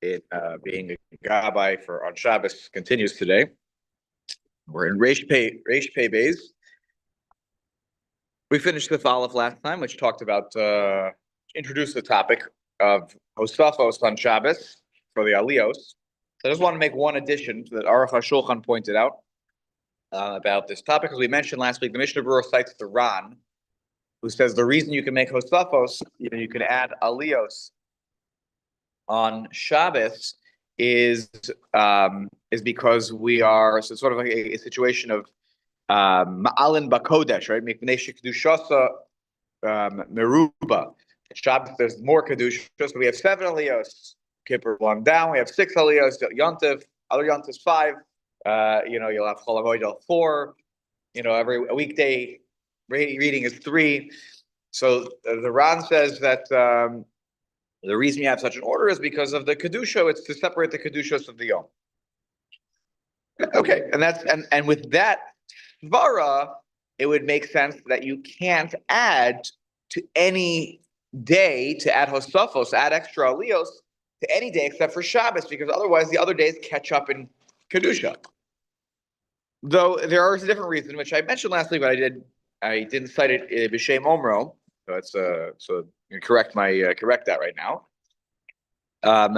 in being a gabbai for on Shabbos continues today. We're in Reish Pei Beis. We finished the Aleph last time, which talked about introduced the topic of Hosafos on Shabbos for the Aliyos. So I just want to make one addition that Aruch HaShulchan pointed out about this topic. As we mentioned last week, the Mishnah Berurah cites the Ran, who says the reason you can make Hosafos, you can add Aliyos on Shabbos is because we are sort of like a situation of Ma'alin Bakodesh, right? Mipnei Kedushasa Meruba. Shabbos, there's more Kedusha. So we have 7 Aliyos, Kippur 1 down. We have 6 Aliyos, Yontif, other Yontifs 5. You'll have Chol HaMoed 4. Every weekday reading is 3. So the Ran says that the reason you have such an order is because of the Kedusha. It's to separate the Kedushas of the Yom. Okay, and with that Svara, it would make sense that you can't add to any day to add Hosafos, add extra Aliyos to any day except for Shabbos, because otherwise the other days catch up in Kedusha. Though there are a different reason, which I mentioned last week, but I didn't cite it b'shem omro. So you correct that right now. And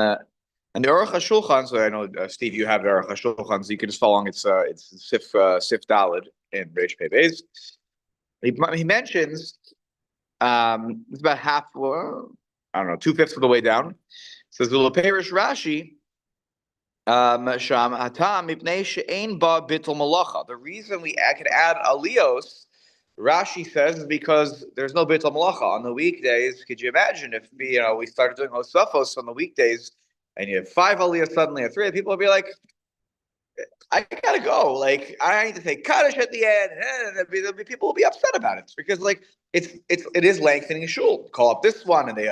the Aruch HaShulchan, so I know Steve, you have the Aruch HaShulchan, so you can just follow along. It's Sif Daled in Reish Pei Beis. He mentions it's about half, 2/5 of the way down. It says L'Perish Rashi Sham Hatam Mipnei She'ein Ba Bittul Malacha. The reason we can add Aliyos, Rashi says, is because there's no Bittul Malacha on the weekdays. Could you imagine if we started doing Hosafos on the weekdays and you have 5 Aliyos suddenly or 3? People will be like, I gotta go. Like, I need to say Kaddish at the end. And people will be upset about it because it is lengthening a shul. Call up this one and they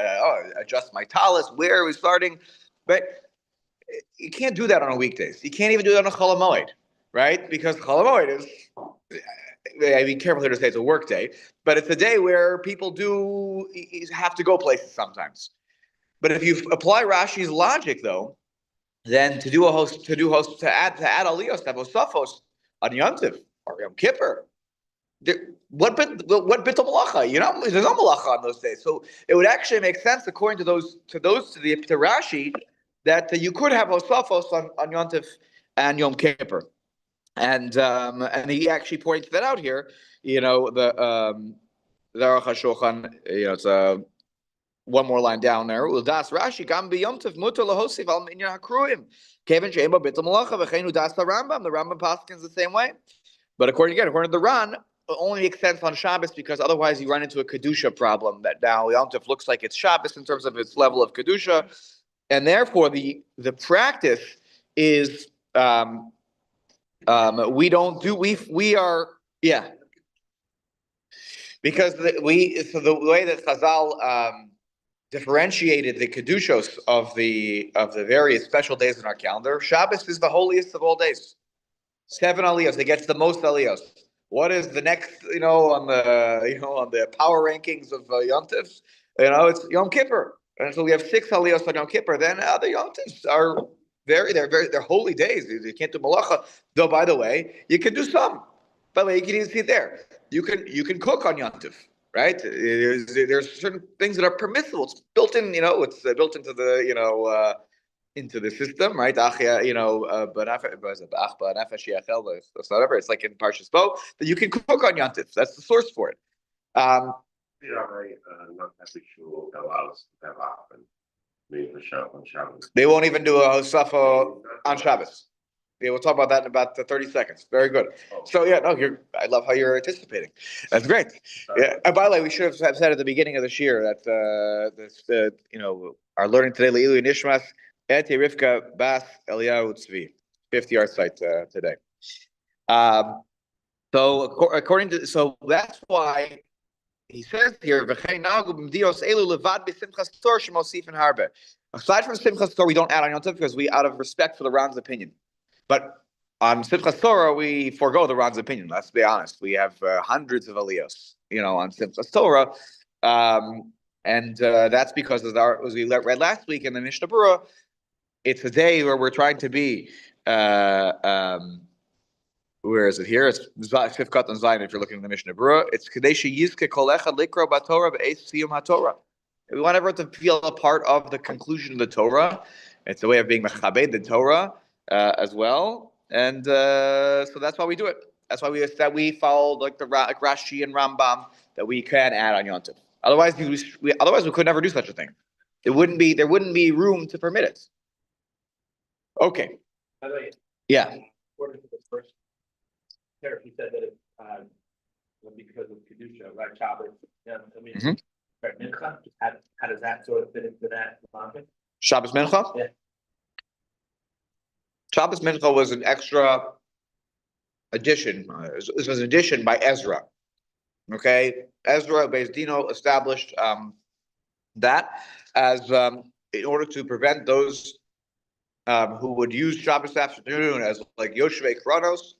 adjust my talis. Where are we starting? But you can't do that on a weekdays. You can't even do that on a Chol HaMoed, right? Because Chol HaMoed is, I be careful here to say it's a work day, but it's a day where people do have to go places sometimes. But if you apply Rashi's logic, though, then to add Aliyos, to have Hosafos on Yom Tov or Yom Kippur, what bittul malacha? There's no malacha on those days. So it would actually make sense, according to Rashi, that you could have Hosafos on Yom Tov and Yom Kippur. And he actually points that out here. The Aruch HaShulchan, it's one more line down there. Das Rashi gam b'Yom Tov mutar lahosiv al minyan hakruim. Kevin she'en bo bittul malacha v'cheinu das Rambam. The Rambam paskins the same way. But according to the Ran, it only makes sense on Shabbos because otherwise you run into a Kedusha problem that now Yom Tov looks like it's Shabbos in terms of its level of Kedusha. And therefore the practice is we are because the way that Chazal differentiated the kedushos of the various special days in our calendar, Shabbos is the holiest of all days. 7 aliyos, it gets the most aliyos. What is the next on the power rankings of Yom Tov? It's Yom Kippur. And so we have 6 aliyos on Yom Kippur. Then other Yom Tovs are they're holy days. You can't do malacha. Though, by the way, you can do some. By the way, you can even see it there. You can cook on Yom Tov, right? There's certain things that are permissible. It's built in. It's built into the into the system, right? Whatever. It's like in Parshas Bo that you can cook on Yom Tov. That's the source for it. Not every shul allows that happen. They won't even do a Hosafa on Shabbos. Yeah, we'll talk about that in about 30 seconds. Very good. So I love how you're anticipating. That's great. Yeah. And by the way, we should have said at the beginning of this year that our learning today, Leilu Nishmas, Eti Rivka Bas Eliyahu Tzvi, 50-yard site today. So that's why he says here, aside from Simchas Torah, we don't add on Yom Tov because out of respect for the Ran's opinion. But on Simchas Torah, we forego the Ran's opinion. Let's be honest. We have hundreds of aliyos, on Simchas Torah. And that's because, as we read last week in the Mishnah Berurah, it's a day where we're trying to be. Where is it here? It's Sifkat and Zayin. If you're looking at the Mishnah Berurah, it's Kadeshi Yizke Kolecha Likro Batorah Be'ez Siyum HaTorah. We want everyone to feel a part of the conclusion of the Torah. It's a way of being mechabed the Torah as well, and so that's why we do it. That's why we follow like like Rashi and Rambam that we can add on Yom Tov. Otherwise, we could never do such a thing. There wouldn't be room to permit it. Okay. By the way, Yeah. according to the first pair, he said that it, because of Kedusha, right, Shabbat, yeah, I mean, Mhm. right, Mincha, how does that sort of fit into that market? Shabbos Mincha? Yeah. Shabbos Mincha was an extra addition. This was an addition by Ezra. Okay? Ezra Beis Dino established that as in order to prevent those who would use Shabbos afternoon as like Yoshevei Kronos.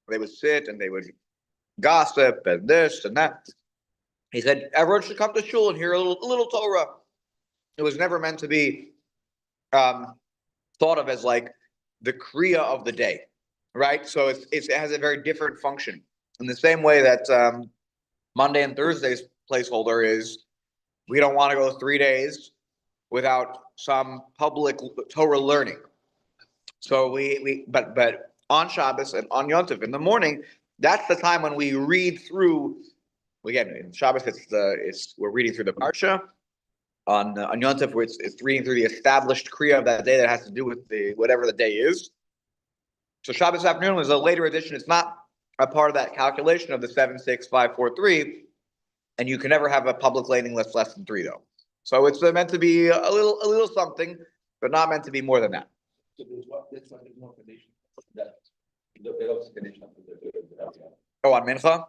They would sit and they would gossip and this and that. He said everyone should come to shul and hear a little Torah. It was never meant to be thought of as like the kriya of the day, right? So it has a very different function. In the same way that Monday and Thursday's placeholder is, we don't want to go 3 days without some public Torah learning. So but on Shabbos and on Yom Tov in the morning, that's the time when we read through. Again, in Shabbos, we're reading through the parsha. On Yom Tov, it's reading through the established kriya of that day that has to do with whatever the day is. So Shabbos afternoon was a later addition. It's not a part of that calculation of the 7, 6, 5, 4, 3, and you can never have a public laning less than 3 though. So it's meant to be a little something, but not meant to be more than that. So there's more condition that they also condition up to the Oh, on Mincha? I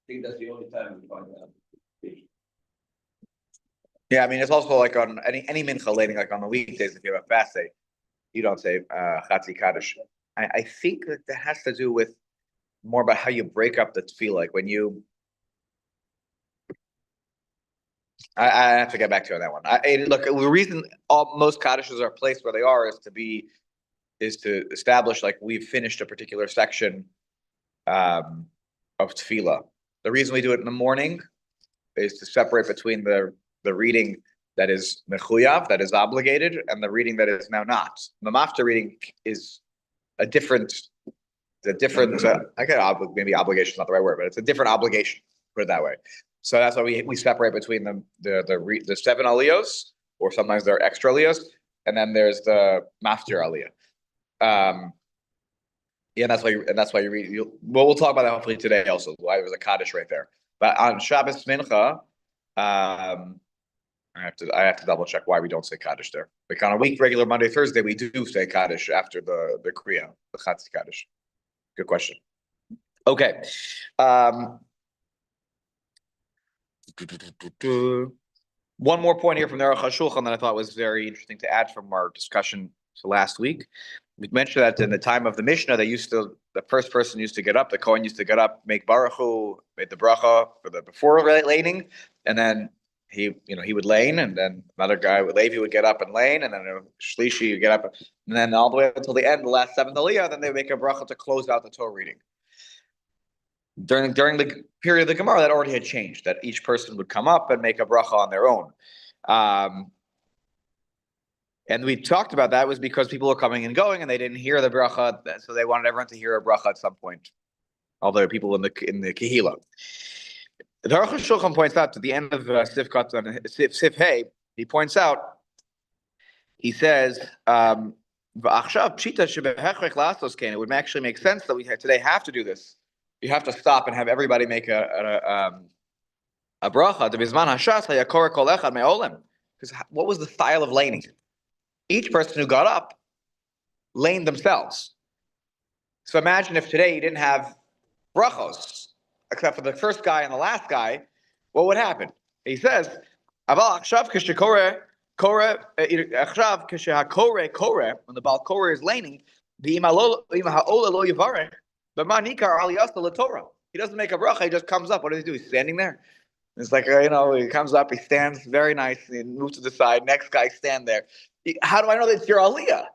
think that's the only time we find that. Yeah, I mean, it's also like on any mincha laning, like on the weekdays, if you have a fast day, you don't say Chatzi Kaddish. I think that has to do with more about how you break up the tefillah. Like when you, I have to get back to you on that one. Look, the reason most Kaddishes are placed where they are is to establish like we've finished a particular section of tefillah. The reason we do it in the morning is to separate between the reading that is mechuyav, that is obligated, and the reading that is now not. The mafta reading is a different. I get maybe obligation is not the right word, but it's a different obligation. Put it that way. So that's why we separate between the 7 aliyos, or sometimes there are extra aliyos, and then there's the maftir aliyah. Yeah, that's why you read. We'll talk about that hopefully today also. Why there was a kaddish right there, but on Shabbos Mincha. I have to double check why we don't say Kaddish there. Like on a regular Monday, Thursday, we do say Kaddish after the Kriya, the Chatzi Kaddish. Good question. Okay. One more point here from the Aruch HaShulchan that I thought was very interesting to add from our discussion last week. We mentioned that in the time of the Mishnah, the first person used to get up, the Kohen used to get up, make Baruch Hu, make the bracha for the before laning, and then he would lane, and then another guy, Levi, would get up and lane, and then Shlishi would get up, and then all the way until the end, the last 7th aliyah, then they would make a bracha to close out the Torah reading. During the period of the Gemara, that already had changed, that each person would come up and make a bracha on their own. And we talked about that was because people were coming and going, and they didn't hear the bracha, so they wanted everyone to hear a bracha at some point. All the people in the Kehila. The Aruch HaShulchan points out to the end of Sif Hey, he points out, he says, it would actually make sense that we today have to do this. You have to stop and have everybody make a bracha. Because what was the style of laning? Each person who got up laned themselves. So imagine if today you didn't have brachos, except for the first guy and the last guy, what would happen? He says, when the Baal Koreh is laning, he doesn't make a bracha, he just comes up. What does he do? He's standing there. It's like, he comes up, he stands very nice, he moves to the side, next guy stand there. how do I know that it's your aliyah?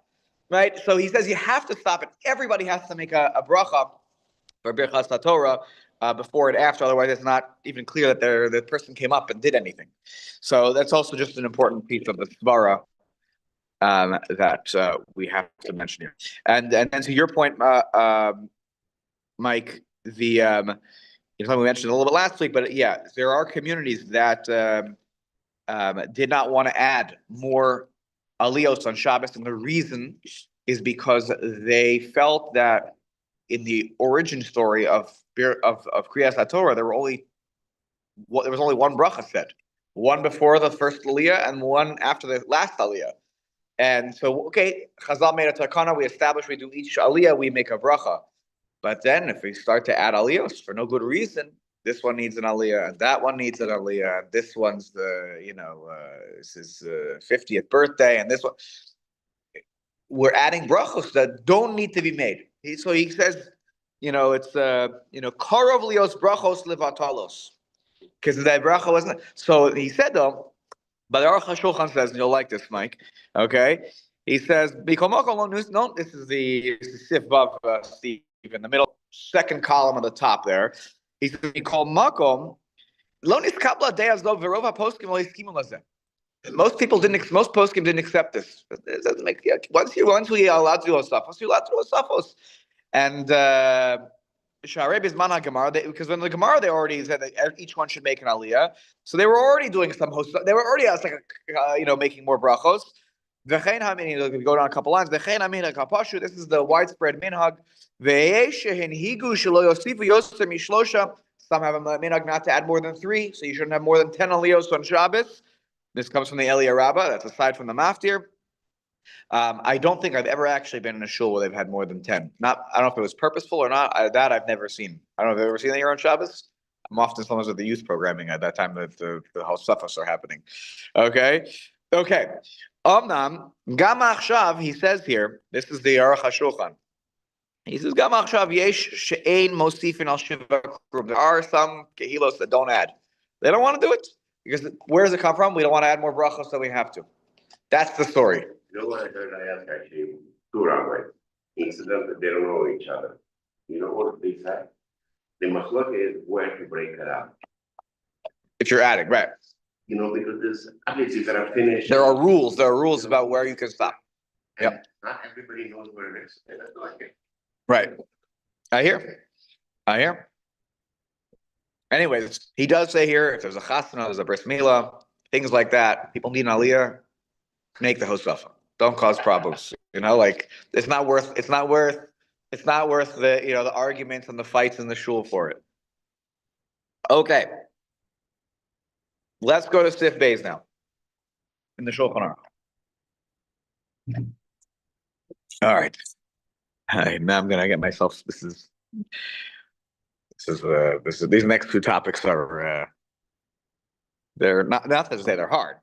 Right? So he says you have to stop it. Everybody has to make a bracha for Birchas HaTorah before and after. Otherwise, it's not even clear that the person came up and did anything. So that's also just an important piece of the svara that we have to mention here. And to your point, Mike, we mentioned a little bit last week, but yeah, there are communities that did not want to add more aliyos on Shabbos, and the reason is because they felt that in the origin story of Kriyas HaTorah, there was only one bracha said, one before the first aliyah and one after the last aliyah. And so, okay, Chazal made a takana. We established we do each aliyah, we make a bracha. But then, if we start to add aliyos for no good reason, this one needs an aliyah, and that one needs an aliyah, and this one's this is 50th birthday, and this one. We're adding brachos that don't need to be made. So he says, it's karov lios brachos levatalos, because that bracha wasn't. So he said though, but the Aruch HaShulchan says, and you'll like this, Mike. Okay, he says, no, this is the Sif Vav, Steve, in the middle, second column on the top there. He says, "Mikol makom lo niskabla de'azov v'rov haposkim lo yiskimu lazeh." Most poskim didn't accept this. It doesn't make once we are allowed to do osafos, you're allowed to do osafos. And Sharei Bisman HaGemara, because when the Gemara they already said that each one should make an aliyah, so they were already doing some host. They were already making more brachos. V'chein hamin, if you go down a couple lines, v'chein hamin hakapashu. This is the widespread minhag. Ve'yeshehin higu shelo yosifu yoser mishlosha. Some have a minhag not to add more than 3, so you shouldn't have more than 10 aliyos on Shabbos. This comes from the Eliyah Rabbah. That's aside from the Maftir. I don't think I've ever actually been in a shul where they've had more than 10. I don't know if it was purposeful or not. That I've never seen. I don't know if you've ever seen that here on Shabbos. I'm often sometimes with the youth programming at that time that the whole suffos are happening. Okay. Omnam Gama Achshav, he says here, this is the Aruch HaShulchan. He says, Gama Achshav yesh she'ein mosifin al shiva krum. There are some kehilos that don't add. They don't want to do it. Because where does it come from? We don't want to add more brachos than we have to. That's the story. You know what I heard? I asked actually two rabbis. Incident that they don't know each other. You know what they said? The machloek is where to break it up. If you're adding, right? Because there's obviously you gotta finish. There are rules. There are rules about where you can stop. Yep. Not everybody knows where it is. And I like it. Right. I hear. Anyways, he does say here, if there's a chasana, there's a bris milah, things like that, people need an aliyah, make the hosafa. Don't cause problems. It's not worth the the arguments and the fights in the shul for it. Okay. Let's go to Sif Beis now. In the Shulchan Aruch. All right. Now I'm gonna get myself. These next two topics are they're not to say they're hard,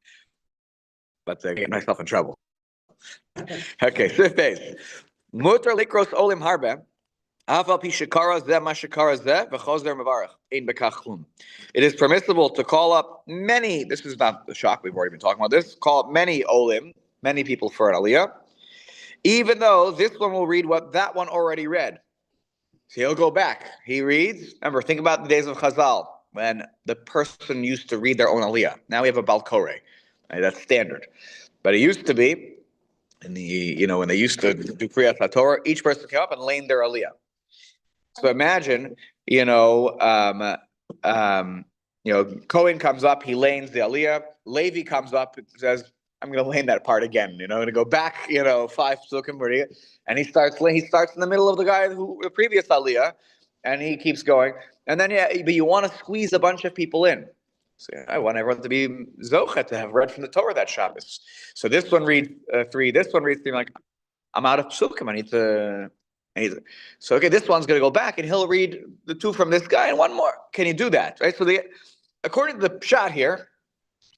but they get myself in trouble. Okay, Sif Beis. Mutar likros olim harbe. It is permissible to call up many. This is not the shock. We've already been talking about this. Call up many olim, many people for an aliyah, even though this one will read what that one already read. So he'll go back. He reads. Remember, think about the days of Chazal when the person used to read their own aliyah. Now we have a balkore. Right? That's standard. But it used to be in the when they used to do Kriyas HaTorah, each person came up and laned their aliyah. So imagine, Cohen comes up, he lanes the aliyah. Levi comes up and says, I'm going to lane that part again. I'm going to go back, 5 psukim, and he starts in the middle of the previous aliyah, and he keeps going. And then, but you want to squeeze a bunch of people in. So I want everyone to be zocha, to have read from the Torah that Shabbos. So this one reads 3, this one reads 3. I'm like, I'm out of psukim, I need to... So okay, this one's going to go back, and he'll read the 2 from this guy and 1 more. Can you do that? Right. So according to the shot here,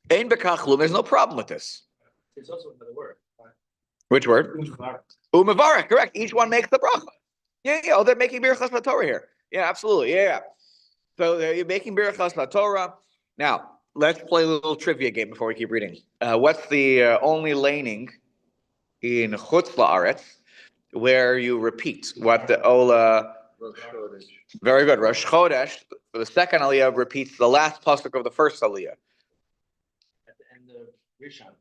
ein bekachlum, there's no problem with this. There's also another word. Which word? Umevarech. Correct. Each one makes the bracha. Yeah. Oh, they're making birchas laTorah here. Yeah, absolutely. Yeah. So you're making birchas laTorah. Now let's play a little trivia game before we keep reading. What's the only laning in Chutz La'aretz, where you repeat what the Ola. Very good. Rosh Chodesh, for the second Aliyah, repeats the last pasuk of the first Aliyah. At the end of Rishon,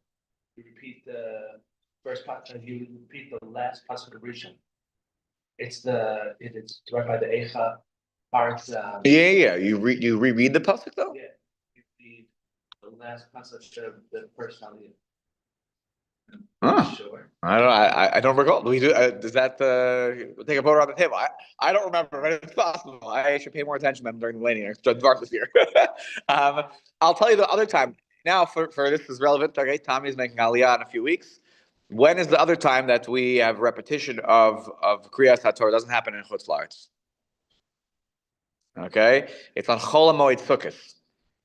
you repeat the first pasuk, you repeat the last pasuk of Rishon. It's right by the Eicha part. Yeah. You reread the pasuk though. Yeah, you read the last pasuk of the first Aliyah. Huh. Sure. I don't know. I don't recall. Do we do? Does that we'll take a vote around the table? I don't remember, but it's possible. I should pay more attention to them during the laning. Dvark this year. I'll tell you the other time. Now, for this is relevant. Okay, Tommy is making Aliyah in a few weeks. When is the other time that we have repetition of Kriyas HaTorah? It doesn't happen in Chutz La'aretz. Okay, it's on Chol HaMoed Sukkos.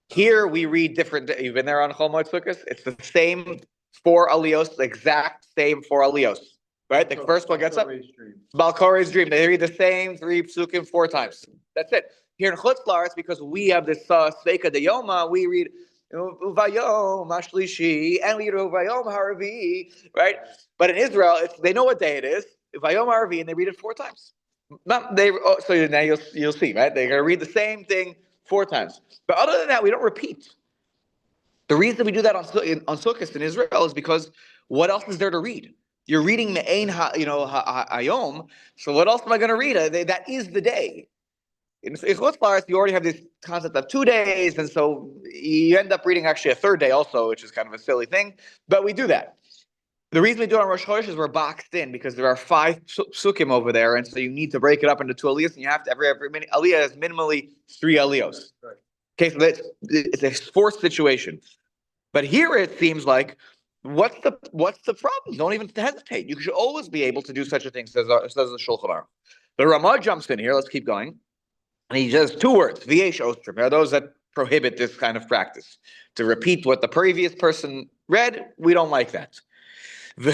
Here we read different. You've been there on Chol HaMoed Sukkos. It's the same 4 aliyos, the exact same 4 aliyos, right? The first one gets up. Balkore's dream. They read the same 3 psukim 4 times. That's it. Here in Chutz La'aretz, because we have this Sveika de Yoma, we read Uvayom Ashlishi and we read Uvayom Haravi, right? But in Israel, they know what day it is, Uvayom Haravi, and they read it 4 times. So now you'll see, right? They're going to read the same thing 4 times. But other than that, we don't repeat. The reason we do that on Sukkot in Israel is because what else is there to read? You're reading Me'ein Hayom, so what else am I going to read? That is the day. In Chutz La'aretz, you already have this concept of 2 days, and so you end up reading actually a 3rd day also, which is kind of a silly thing, but we do that. The reason we do it on Rosh Chodesh is we're boxed in because there are 5 psukim over there, and so you need to break it up into 2 aliyahs, and you have to every aliyah is minimally 3 aliyos. Right. Okay, so it's a forced situation. But here it seems like, what's the problem? Don't even hesitate. You should always be able to do such a thing, says the Shulchan Aruch. The Ramah jumps in here. Let's keep going. And he says 2 words, v'yesh ostrim. There are those that prohibit this kind of practice. To repeat what the previous person read, we don't like that. And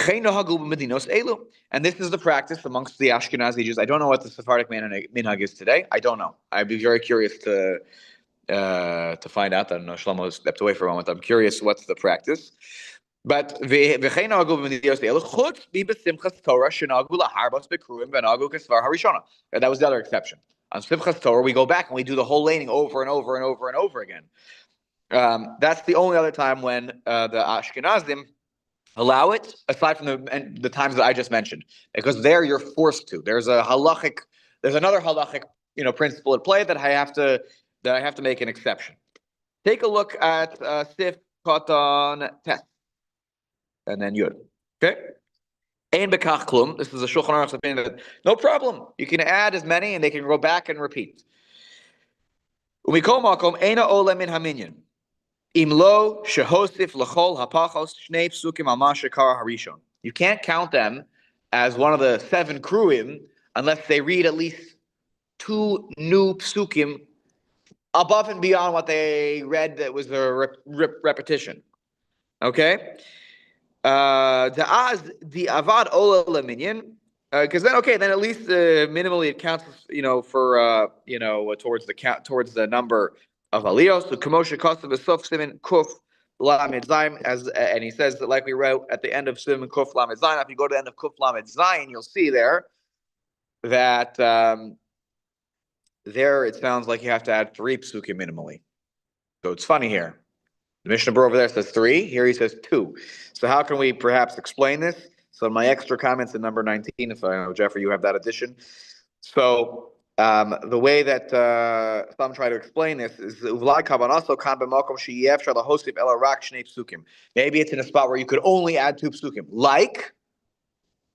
this is the practice amongst the Ashkenazi Jews. I don't know what the Sephardic minhag is today. I don't know. I'd be very curious to find out. I don't know. Shlomo stepped away for a moment. I'm curious what's the practice. But that was the other exception. On Simchas Torah, we go back and we do the whole laning over and over and over and over again. That's the only other time when the Ashkenazim allow it, aside from the times that I just mentioned, because there you're forced to. There's another halachic, principle at play that I have to make an exception. Take a look at Sif Katan Tes, and then Yud. Okay. Ein bekach klum. This is a Shulchan Aruch's opinion that no problem. You can add as many, and they can go back and repeat. Umikol makom eina ole min haminyan. Imlo shehosif lechol hapachos shnei psukim al mashakar harishon. You can't count them as one of the 7 kruim unless they read at least 2 new psukim above and beyond what they read that was the repetition. Okay? The avad ola leminyan, because then at least minimally it counts, for towards the number of aliyos. So kamosha kosav v'sof simin kuf lamed zayin, and he says that like we wrote at the end of simin kuf lamed zayin. If you go to the end of kuf lamed zayin, you'll see there that there it sounds like you have to add 3 psukim minimally. So it's funny here. The Mishnah Berurah over there says 3. Here he says 2. So how can we perhaps explain this? So my extra comments in number 19, if I know, Jeffrey, you have that addition. So the way that some try to explain this is maybe it's in a spot where you could only add 2 psukim, like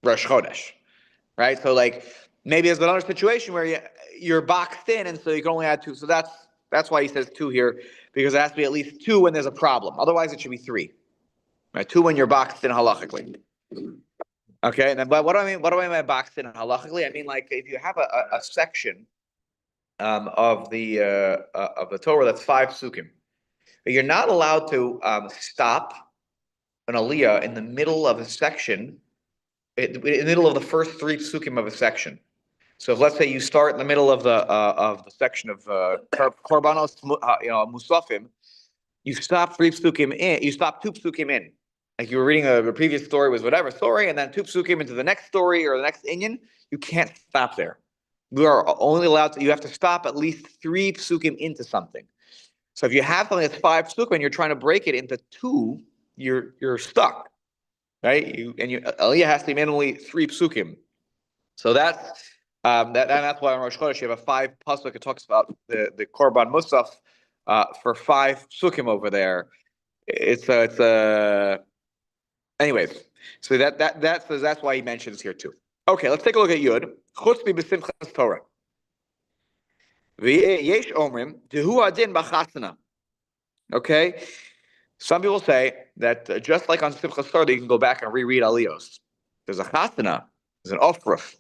Rosh Chodesh, right? So like maybe there's another situation where you're boxed in, and so you can only add 2. So that's why he says 2 here, because it has to be at least 2 when there's a problem. Otherwise, it should be 3. Right? 2 when you're boxed in halachically. Okay, and then but what do I mean? What do I mean by boxed in halachically? I mean, like if you have a section of the Torah that's 5 psukim, but you're not allowed to stop an aliyah in the middle of a section, in the middle of the first 3 psukim of a section. So if, let's say you start in the middle of the section of korbanos musafim, you stop 3 psukim in, you stop 2 psukim in, like you were reading the previous story was whatever story, and then two psukim into the next story or the next inyan, you can't stop there. You are only allowed to, you have to stop at least 3 psukim into something. So if you have something that's 5 psukim and you're trying to break it into 2, you're stuck, right? Aliyah has to be minimally 3 psukim. So that's that's why on Rosh Chodesh you have a 5 pasuk. It talks about the korban musaf for 5 psukim over there. It's anyways. So that's why he mentions here too. Okay, let's take a look at Yud. Chutz b'simchas Torah. V'yesh omrim dehu adin b'chasana. Okay, some people say that just like on Simchas Torah, you can go back and reread aliyos. There's a chasana, there's an ofruf,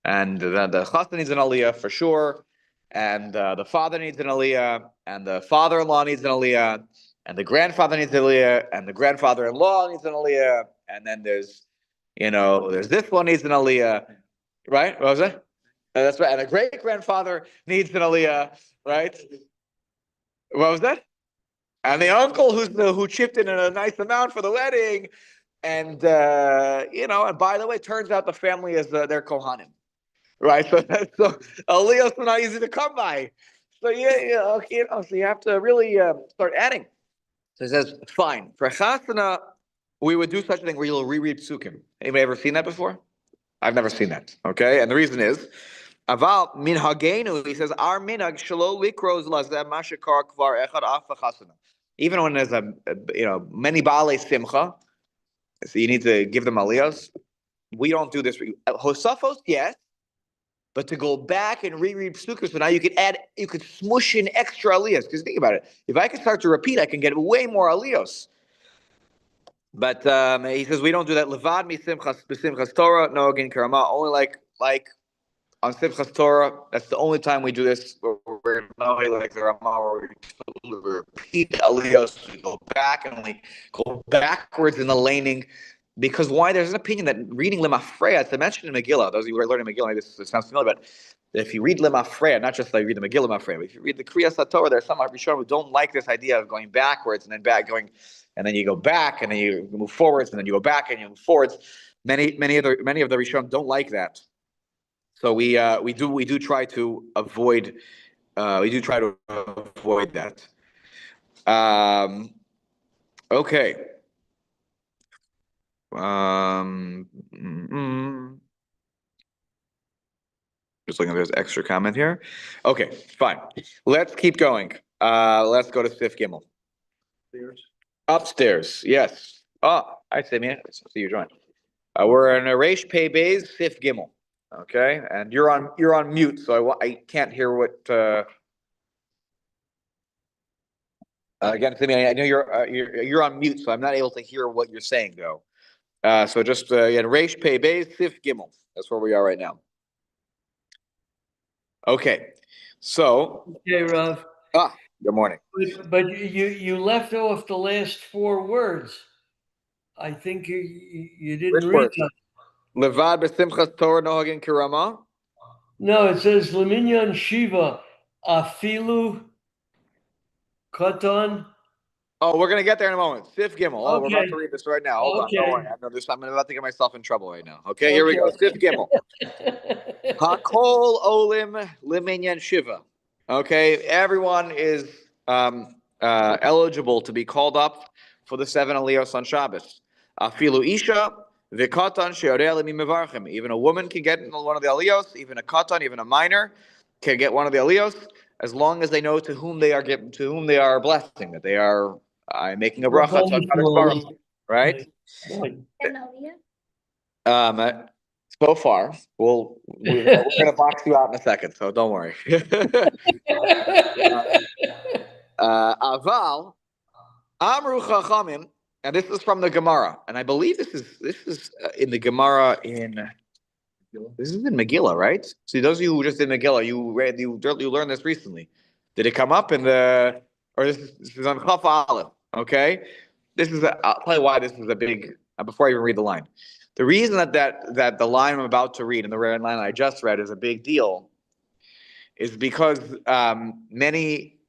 and the chasana needs an aliyah for sure, and the father needs an aliyah, and the father-in-law needs an aliyah, and the grandfather needs an aliyah, and the grandfather-in-law needs an aliyah, and then there's this one needs an aliyah, right? What was it? That's right. And a great grandfather needs an aliyah, right? What was that? And the uncle who chipped in a nice amount for the wedding, and and by the way, turns out the family is they're Kohanim, right? So aliyahs are not easy to come by. So okay, so you have to really start adding. So he says, fine for chasana, we would do such a thing where you'll reread psukim. Anybody ever seen that before? I've never seen that. Okay, and the reason is, aval minhagenu. He says our minhag shelo likros lazeh mashakar kvar echad af chasana. Even when there's many baalei simcha, so you need to give them aliyos. We don't do this. Hosafos, yes, but to go back and reread psukim, so now you could smush in extra aliyos. Because think about it, if I can start to repeat, I can get way more aliyos. But he says we don't do that. Levad mi simchas Torah no again karama. Only like on Simchas Torah, that's the only time we do this. We're not like the Ramah, where we repeat aliyos, we go back and we go backwards in the laning. Because why? There's an opinion that reading Lemafreya, it's mentioned in Megillah. Those of you who are learning Megillah, this sounds familiar, but if you read Lemafreya, not just like read the Megillah Lemafreya, but if you read the Kriyas HaTorah, there's some Rishonim who don't like this idea of going backwards and then and then you go back and then you move forwards and then you go back and you move forwards. Many of the Rishonim don't like that. So we do try to avoid that. Okay. Just looking, there's extra comment here. Okay, fine. Let's keep going. Let's go to Sif Gimel. Upstairs, yes. Oh, I say, man. I see you joined. We're in a Reish Pei Beis Sif Gimel. Okay, and you're on mute, so I can't hear what. Again, I know you're on mute, so I'm not able to hear what you're saying though. So just Reish Pei Beis Sif Gimel. That's where we are right now. Okay, so. Okay, Rav. Good morning. But you left off the last 4 words. I think you didn't Which read word? them. Levad b'simchas Torah nohagin kirama. No, it says Leminyan Shiva Afilu Katan. Oh, we're gonna get there in a moment. Sif Gimel. Oh, we're about to read this right now. Hold on, don't worry. I know this. I'm about to get myself in trouble right now. Okay, here we go. Sif Gimel. Hakol olim leminyan shiva. Okay, everyone is eligible to be called up for the 7 aliyos on Shabbos. Afilu isha v'katan she'oreh mivarchim. Even a woman can get one of the aliyos. Even a katan, even a minor, can get one of the aliyos, as long as they know to whom they are blessing, that they are making a bracha to HaKadosh Baruch Hu, right? So far, we're going to box you out in a second, so don't worry. Aval Amru Chachamim, and this is from the Gemara, and I believe this is in the Gemara this is in Megillah, right? See, those of you who just did Megillah, you learned this recently. Did it come up in or this is on Chaf Aleph? Okay, I'll tell you why this is a big. Before I even read the line, the reason that the line I'm about to read and the line I just read is a big deal is because many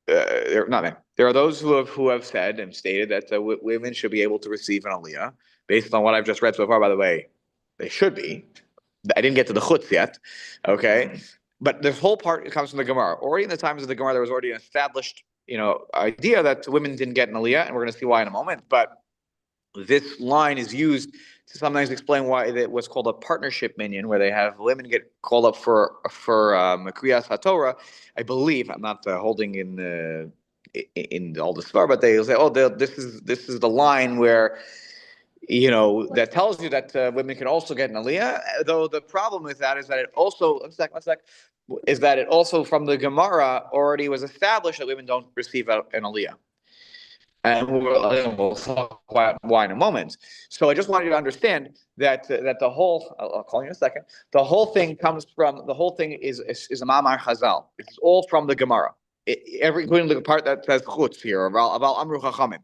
not men. There are those who have said and stated that women should be able to receive an aliyah based on what I've just read so far. By the way, they should be. I didn't get to the chutz yet, okay? But this whole part comes from the Gemara. Already in the times of the Gemara, there was already an established, idea that women didn't get an aliyah, and we're going to see why in a moment. But this line is used to sometimes explain why it was called a partnership minyan, where they have women get called up for Kriyas HaTorah. I believe I'm not holding in all the svar, but they say, "Oh, this is the line where." That tells you that women can also get an aliyah. Though the problem with that is that it also, one sec, is that it also from the Gemara already was established that women don't receive an aliyah. And we'll talk about why in a moment. So I just wanted you to understand that the whole, I'll call you in a second, the whole thing is a Ma'amar Chazal. It's all from the Gemara. Including the part that says chutz here, about Amru Chachamim.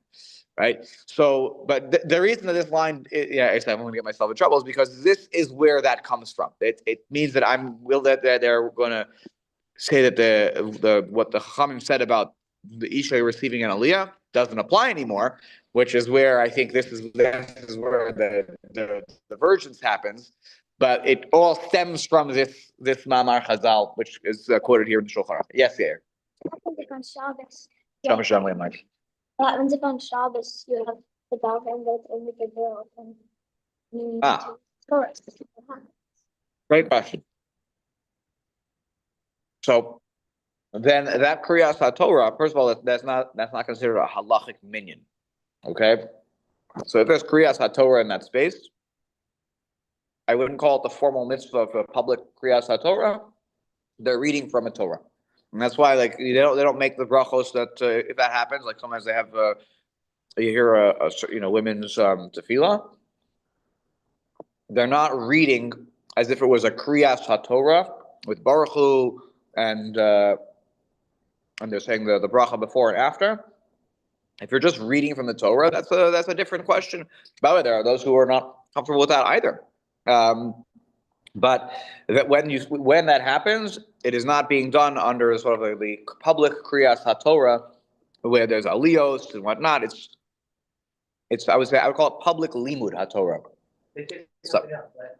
Right. So, but the reason that this line, I'm going to get myself in trouble, is because this is where that comes from. It means that they're going to say that the what the Chachamim said about the Isha receiving an aliyah doesn't apply anymore, which is where I think this is where the divergence happens. But it all stems from this Ma'amar Chazal, which is quoted here in the Shulchan Aruch. Yes, yeah. On Shabbos. Shalom, shalom, Mike. What happens if on Shabbos you have the daven that's only the girl and you need to chorus? Great question. So then that Kriyas HaTorah, first of all, that's not considered a halachic minyan. Okay? So if there's Kriyas HaTorah in that space, I wouldn't call it the formal mitzvah of a public Kriyas HaTorah. They're reading from a Torah. And that's why, they don't make the brachos that if that happens, like sometimes they have, you hear a women's tefillah. They're not reading as if it was a Kriyas HaTorah with Baruch Hu and they're saying the bracha before and after. If you're just reading from the Torah, that's a different question. By the way, there are those who are not comfortable with that either. But that when that happens, it is not being done under sort of the public Kriyas HaTorah, where there's aliyos and whatnot. It's I would call it public limud HaTorah. They say something else, right?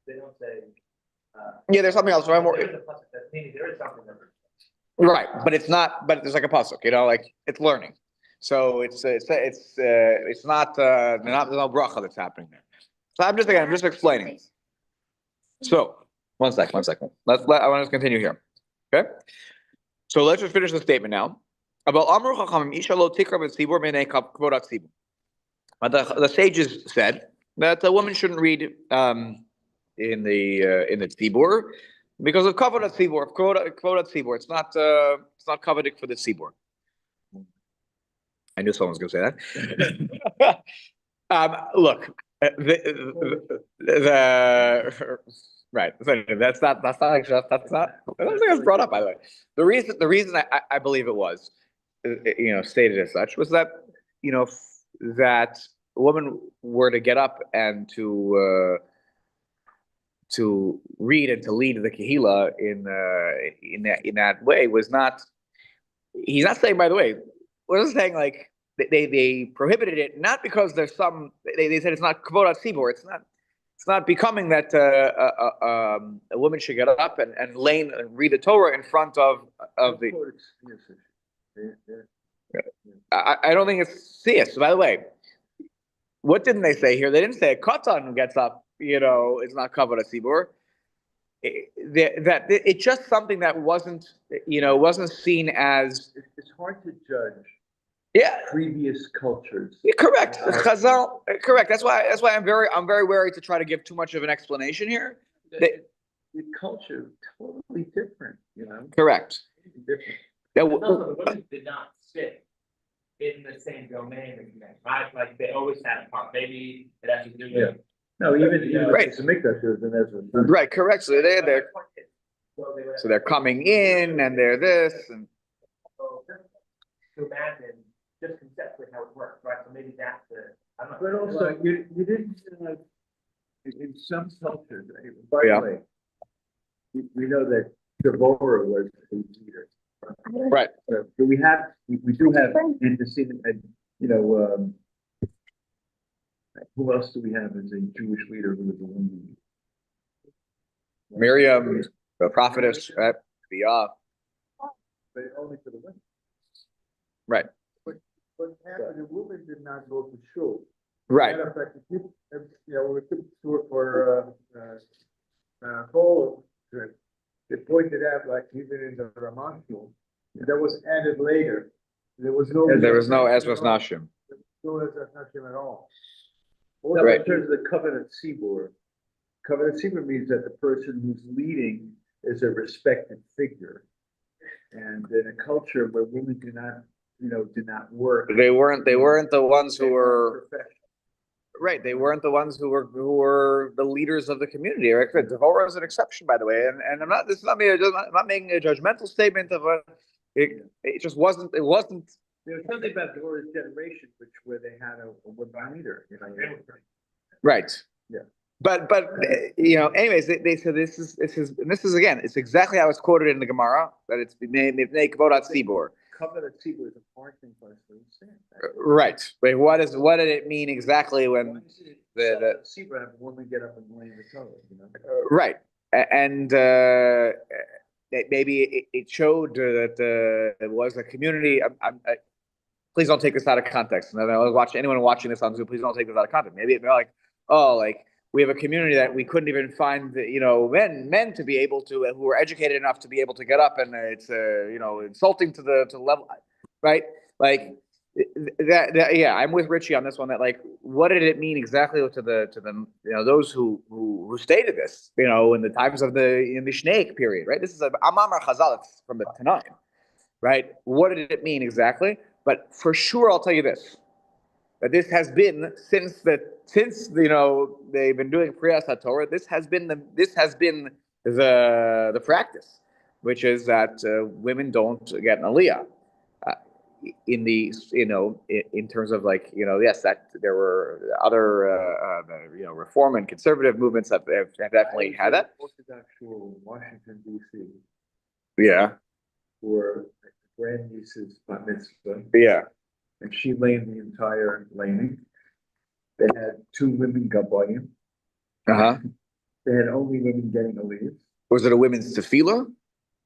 They don't say. Yeah, there's something else. Right? There is something that. Right, but it's not. But it's like a pasuk, like it's learning. So it's not. There's no bracha that's happening there. So I'm just explaining. So, one second. I want to continue here. Okay? So let's just finish the statement now. About Amru Chachamim, Isha lo tikra b'tzibur b'nei kavodat tzibur. The sages said that a woman shouldn't read in the tzibur because of kavodat tzibur, kavodat tzibur. It's not coveted for the tzibur. I knew someone was going to say that. Look. Right. That's not actually I don't think it was brought up, by the way. The reason I believe it was, stated as such was that, that a woman were to get up and to read and to lead the kahila in that way was not. He's not saying, by the way, we're saying like. They prohibited it not because there's some. They said it's not kavodat tzibur. It's not becoming that a woman should get up and read the Torah in front of the. I don't think it's serious. By the way, what didn't they say here? They didn't say a katan gets up. It's not kavodat tzibur. That it's just something that wasn't seen as. It's hard to judge. Yeah. Previous cultures. Yeah, correct. Chazal. Correct. That's why I'm very wary to try to give too much of an explanation here. The culture totally different. Correct. Different. The women did not sit in the same domain as men, right? Like they always had a part. Maybe it has to do with. No, even right. It's a mikdash and Ezra. Right. Correct. So they're coming in and they're this and. To imagine. Just conceptually how it works, right? So maybe that's I'm not. But also, you didn't in some cultures. By the way, we know that Devorah was a leader. Right. So we do have antecedent, who else do we have as a Jewish leader who was a woman? Miriam, the prophetess, right? But only for the women. Right. What happened, the women did not go to shul. Right. Matter of fact, when we took for Paul, they pointed out, like even in the Raman shul, that was added later. There was no Ezra's Nashim. No Ezra's Nashim at all. Right. In terms of the covenant tzibur, covenant tzibur means that the person who's leading is a respected figure. And in a culture where women did not work. They weren't the ones who were right. They weren't the ones who were the leaders of the community. Right? Devorah is an exception, by the way, and I'm not. This is not me. I'm not making a judgmental statement of a. It just wasn't. It wasn't. There was something about Devorah's generation, where they had a woman leader. Right. Yeah. But anyways, they said this is again, it's exactly how it's quoted in the Gemara, that it's Mipnei Kvodat Tzibur. Covenant tzibur is a hard thing for us to understand. Right. Wait, what did it mean exactly when the tzibur have a woman get up and lay in the Torah, right, and maybe it showed that it was a community. Please don't take this out of context. And anyone watching this on Zoom, please don't take this out of context. Maybe it'd be like, oh, like we have a community that we couldn't even find, men to be able to, who were educated enough to be able to get up, and it's, insulting to the level, right? Like that. Yeah, I'm with Richie on this one. That like, what did it mean exactly to the those who stated this, in the times of the Mishnaic period, right? This is a Amamar Chazal, it's from the Tanaim, right? What did it mean exactly? But for sure, I'll tell you this. That this has been since they've been doing Priyas HaTorah. This has been the practice, which is that women don't get an aliyah in the in terms of like yes, that there were other reform and conservative movements that have definitely had that. Orthodox shul in Washington D.C. Yeah. For grandniece's bat mitzvah. Yeah. And she laid the entire laning. They had 2 women gabayim. They had only women getting a leave. Was it a women's tefillah?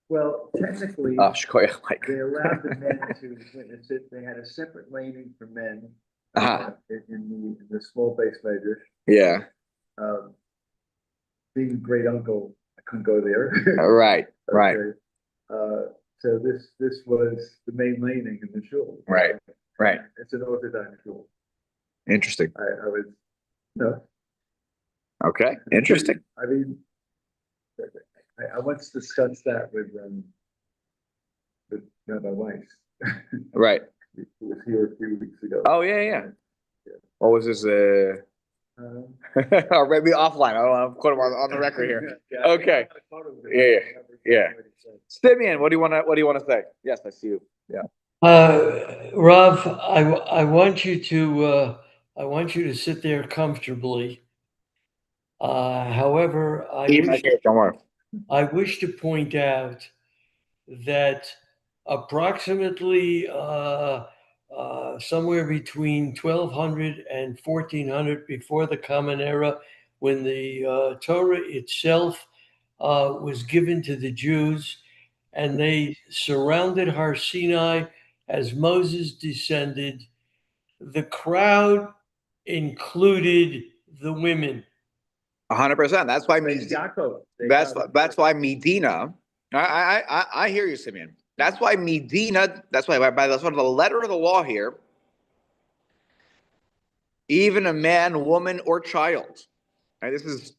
Well, technically, they allowed the men to witness it. They had a separate laning for men in the small base measure. Yeah. Being great uncle, I couldn't go there. Right. Right. So this was the main laning in the shul. Right. Right. It's an Orthodox shul. Interesting. I was no. Okay. Interesting. I mean, I once discussed that with my wife. Right. He was here a few weeks ago. Oh yeah. What was this? Or maybe offline. I don't want to put him on the record here. Okay. Yeah. Simeon, what do you want to say? Yes, I see you. Yeah. Rav, I want you to sit there comfortably. However, I wish to point out that approximately somewhere between 1200 and 1400 before the Common Era, when the Torah itself was given to the Jews, and they surrounded Har Sinai as Moses descended, the crowd included the women. 100%. That's why that's why Medina. I hear you, Simeon. That's why Medina. That's why by the sort of the letter of the law here, even a man, woman, or child, right? This is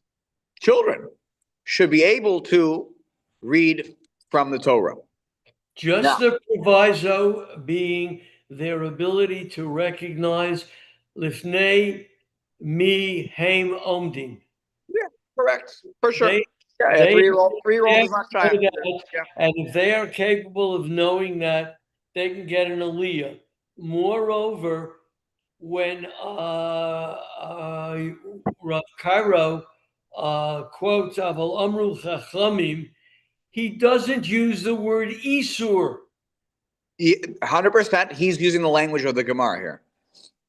children should be able to read from the Torah. Just the proviso being their ability to recognize Lifnei Mi Haim Omdim. Yeah, correct. For sure. They 3-year-old is not child. And if they are capable of knowing that, they can get an aliyah. Moreover, when Rav Cairo quotes Aval Amru Chachamim, he doesn't use the word Isur. 100%. He's using the language of the Gemara here.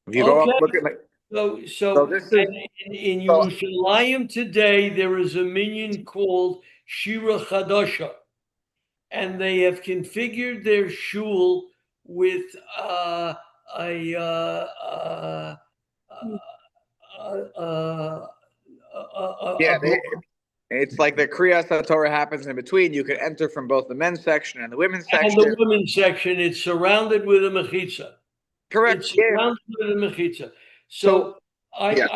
If you go up, Okay. look at like, So, so this is in so- Yerushalayim today, there is a minion called Shira Chadasha, and they have configured their shul with a yeah. It's like the Kriyas Torah happens in between. You can enter from both the men's section and the women's and section. the women's section. It's surrounded with a mechitza. Correct. It's Yeah. surrounded with a mechitza. So, yeah.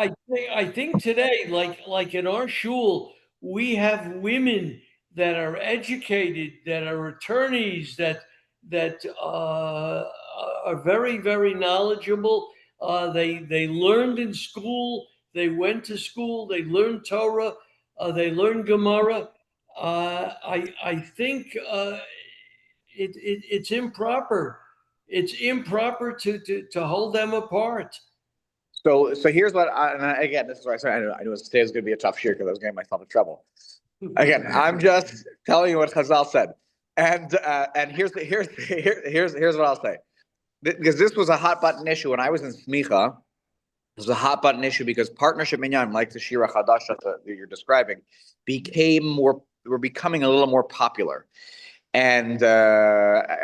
I think today, like in our shul, we have women that are educated, that are attorneys, that are very, very knowledgeable. They learned in school. They went to school. They learned Torah. They learned Gemara. I think it's improper. It's improper to hold them apart. So here's what again, this is what I said. I knew today was going to be a tough year because I was getting myself in trouble. Again, I'm just telling you what Chazal said, and here's what I'll say, because this was a hot button issue when I was in Smicha. It was a hot button issue because partnership minyan, like the Shira Chadasha that you're describing, were becoming a little more popular. And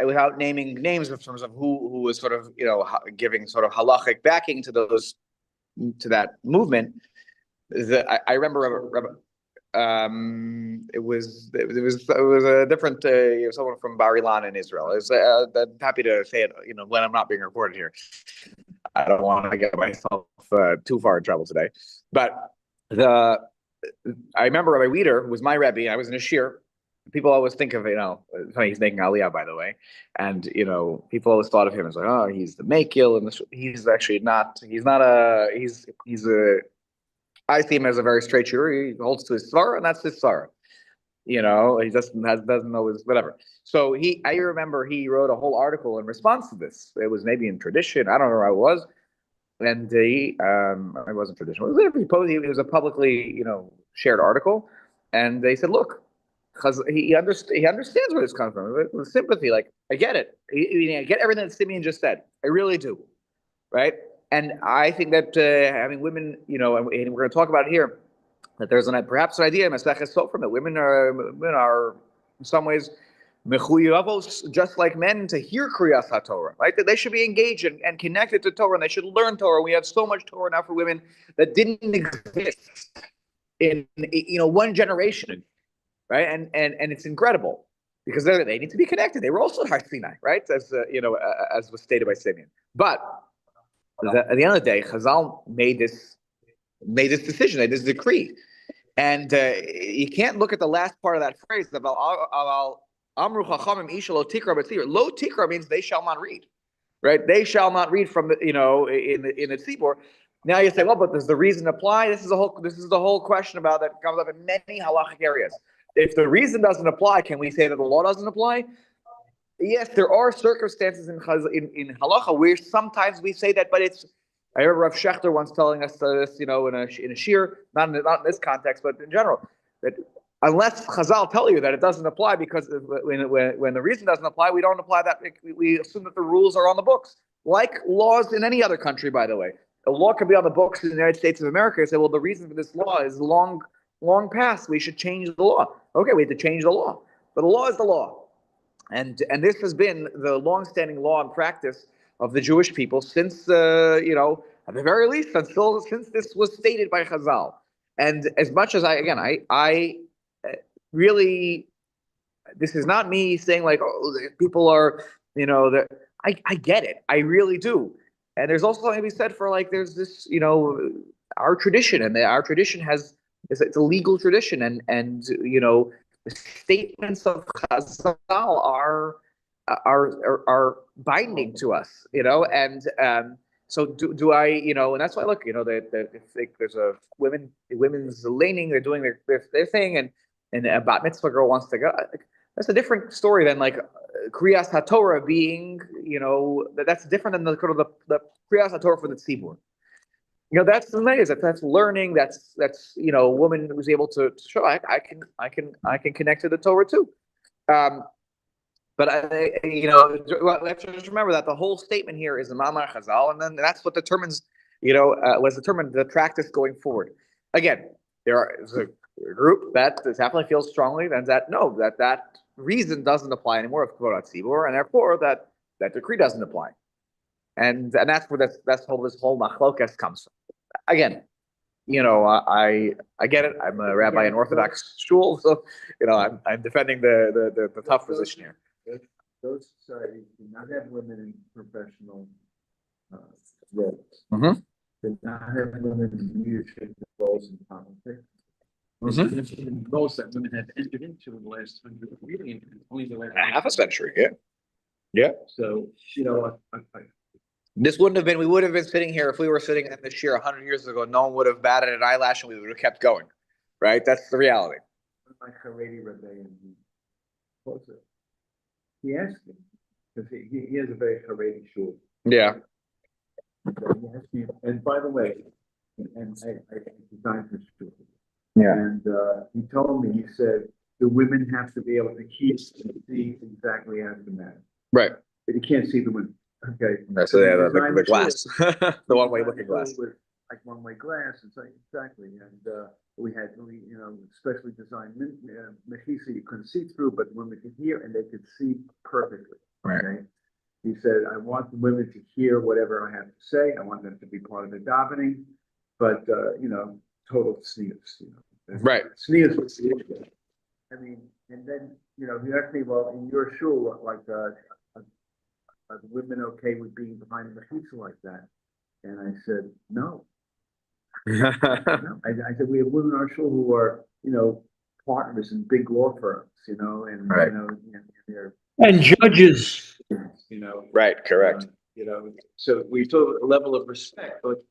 without naming names in terms of who was sort of giving sort of halachic backing to that movement, I remember it was a different someone from Bar Ilan in Israel. I'm happy to say it when I'm not being recorded here. I don't want to get myself too far in trouble today, but I remember Rabbi Weider, who was my Rebbe. I was in a shir. People always think of, he's making Aliyah, by the way. And, people always thought of him as like, oh, he's the Mekil. And he's actually not, I see him as a very straight shooter. He holds to his Tzara, and that's his Tzara. He doesn't know his, whatever. So I remember he wrote a whole article in response to this. It was maybe in Tradition. I don't know where it was. And it wasn't Tradition. It was a publicly, shared article. And they said, look, because he understands where this comes from with sympathy. Like, I get it. I get everything that Simeon just said. I really do, right? And I think that having women, and we're going to talk about it here, that there's perhaps an idea in Masechet Sofrim that women are in some ways mechuyavos, just like men, to hear Kriyas HaTorah, right? That they should be engaged and connected to Torah, and they should learn Torah. We have so much Torah now for women that didn't exist in one generation. Right, and it's incredible because they need to be connected. They were also at Har Sinai, right? As as was stated by Simeon. But at the end of the day, Chazal made this decision, made this decree, and you can't look at the last part of that phrase about Amru Chachamim Isha Lo Tikra B'Tzibur. Lo Tikra means they shall not read, right? They shall not read from the in the Tzibur. Now you say, well, but does the reason apply? This is the whole question about that comes up in many halachic areas. If the reason doesn't apply, can we say that the law doesn't apply? Yes, there are circumstances in halacha where sometimes we say that, but it's. I remember Rav Shechter once telling us this, in a shir, not in this context, but in general, that unless Chazal tell you that it doesn't apply, because when the reason doesn't apply, we don't apply that. We assume that the rules are on the books, like laws in any other country. By the way, a law could be on the books in the United States of America and say, well, the reason for this law is long past. We should change the law. Okay, we have to change the law, but the law is the law, and this has been the long-standing law and practice of the Jewish people since at the very least since this was stated by Chazal. And as much as I really, this is not me saying like, oh, people are that I get it, I really do. And there's also something to be said for like there's this our tradition, and our tradition it's a legal tradition, and the statements of Chazal are binding to us, and so do I, and that's why look, there's a women's laning, they're doing their thing, and a bat mitzvah girl wants to go. That's a different story than like Kriyas HaTorah being, that's different than the Kriyas HaTorah for the tzibur. That's amazing. That's learning. That's a woman who's able to show I can connect to the Torah too. But let's just remember that the whole statement here is the Ma'amar Chazal, and then that's what determines, what's determined the practice going forward. Again, there's a group that definitely feels strongly that reason doesn't apply anymore of Kvorat Tzibur, and therefore that decree doesn't apply. And that's where this whole machlokas comes from. Again, I get it. I'm a rabbi in Orthodox shul, so I'm defending the tough position here. Those societies do not have women in professional roles. Mhm. Do not have women in leadership roles in politics. Roles that women have entered into in the last 100 really only the last Half a century, yeah. So, This wouldn't have been. We would have been sitting here if we were sitting in this year 100 years ago. No one would have batted an eyelash, and we would have kept going. Right? That's the reality. my Haredi rebellion, he asked me, because he has a very Haredi shul. Yeah. He asked me, and by the way, and I designed this shul. Yeah. And he told me, he said, the women have to be able to see exactly as the man. Right. But you can't see the women. Okay. So they have Design the glass, the one-way design looking glass. with, like one-way glass, it's like, exactly, and we specially designed mechisa you couldn't see through, but women could hear and they could see perfectly. Right. Okay. He said, I want the women to hear whatever I have to say. I want them to be part of the davening, but total sneers. Right. Sneers was the issue. I mean, and then he asked me, well, in your shul, like, are the women okay with being behind the mechisa like that? And I said, no. No. I said, we have women in our shul who are, partners in big law firms, and, Right. they're, And judges. Right. Correct. So we feel a level of respect, but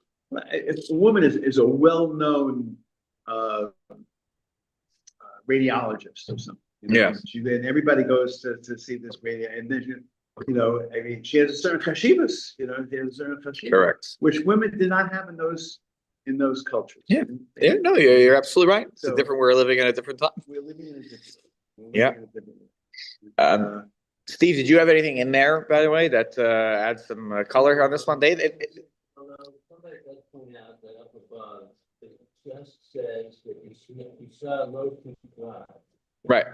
if a woman is a well-known, radiologist or something. Yeah. Then everybody goes to see this radio, and then, I mean, she has a certain chashivas, she has a certain chashivas. Correct. Which women did not have in those cultures. Yeah. Yeah. No, you're absolutely right. It's So- different. We're living in a different time. We're living in a different. Yeah. Steve, did you have anything in there, by the way, that adds some color on this one? Although somebody does point out that up above, it just says that you saw low to God. Right.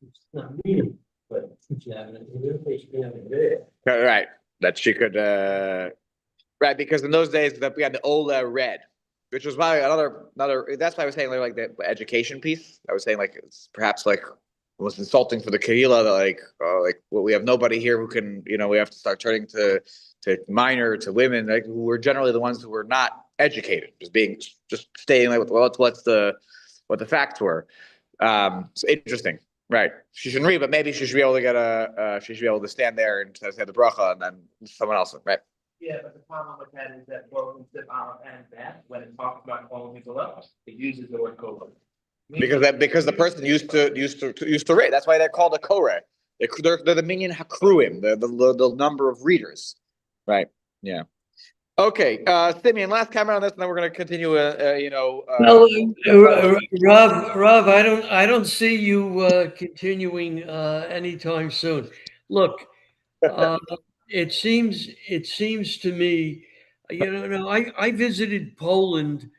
It's not meaning, but you have it, you have it there. Right. That she could. Right, because in those days that we had the Ola red, which was probably another. That's why I was saying like the education piece. I was saying like it's perhaps like it was insulting for the Kahila that well, we have nobody here who can, we have to start turning to minor, to women, like who were generally the ones who were not educated, just staying like what the facts were. So interesting, right? She shouldn't read, but maybe she should be able to get she should be able to stand there and say the bracha, and then someone else, right? Yeah, but the problem with that is that both in Sif Aleph and that, when it talks about calling people up, it uses the word kova. Because the person used to read. That's why they're called a koreh. They're the minyan hakruim, the number of readers, right? Yeah. Okay, Simeon, last comment on this, and then we're going to continue. Rav, I don't see you continuing anytime soon. Look, it seems to me, I visited Poland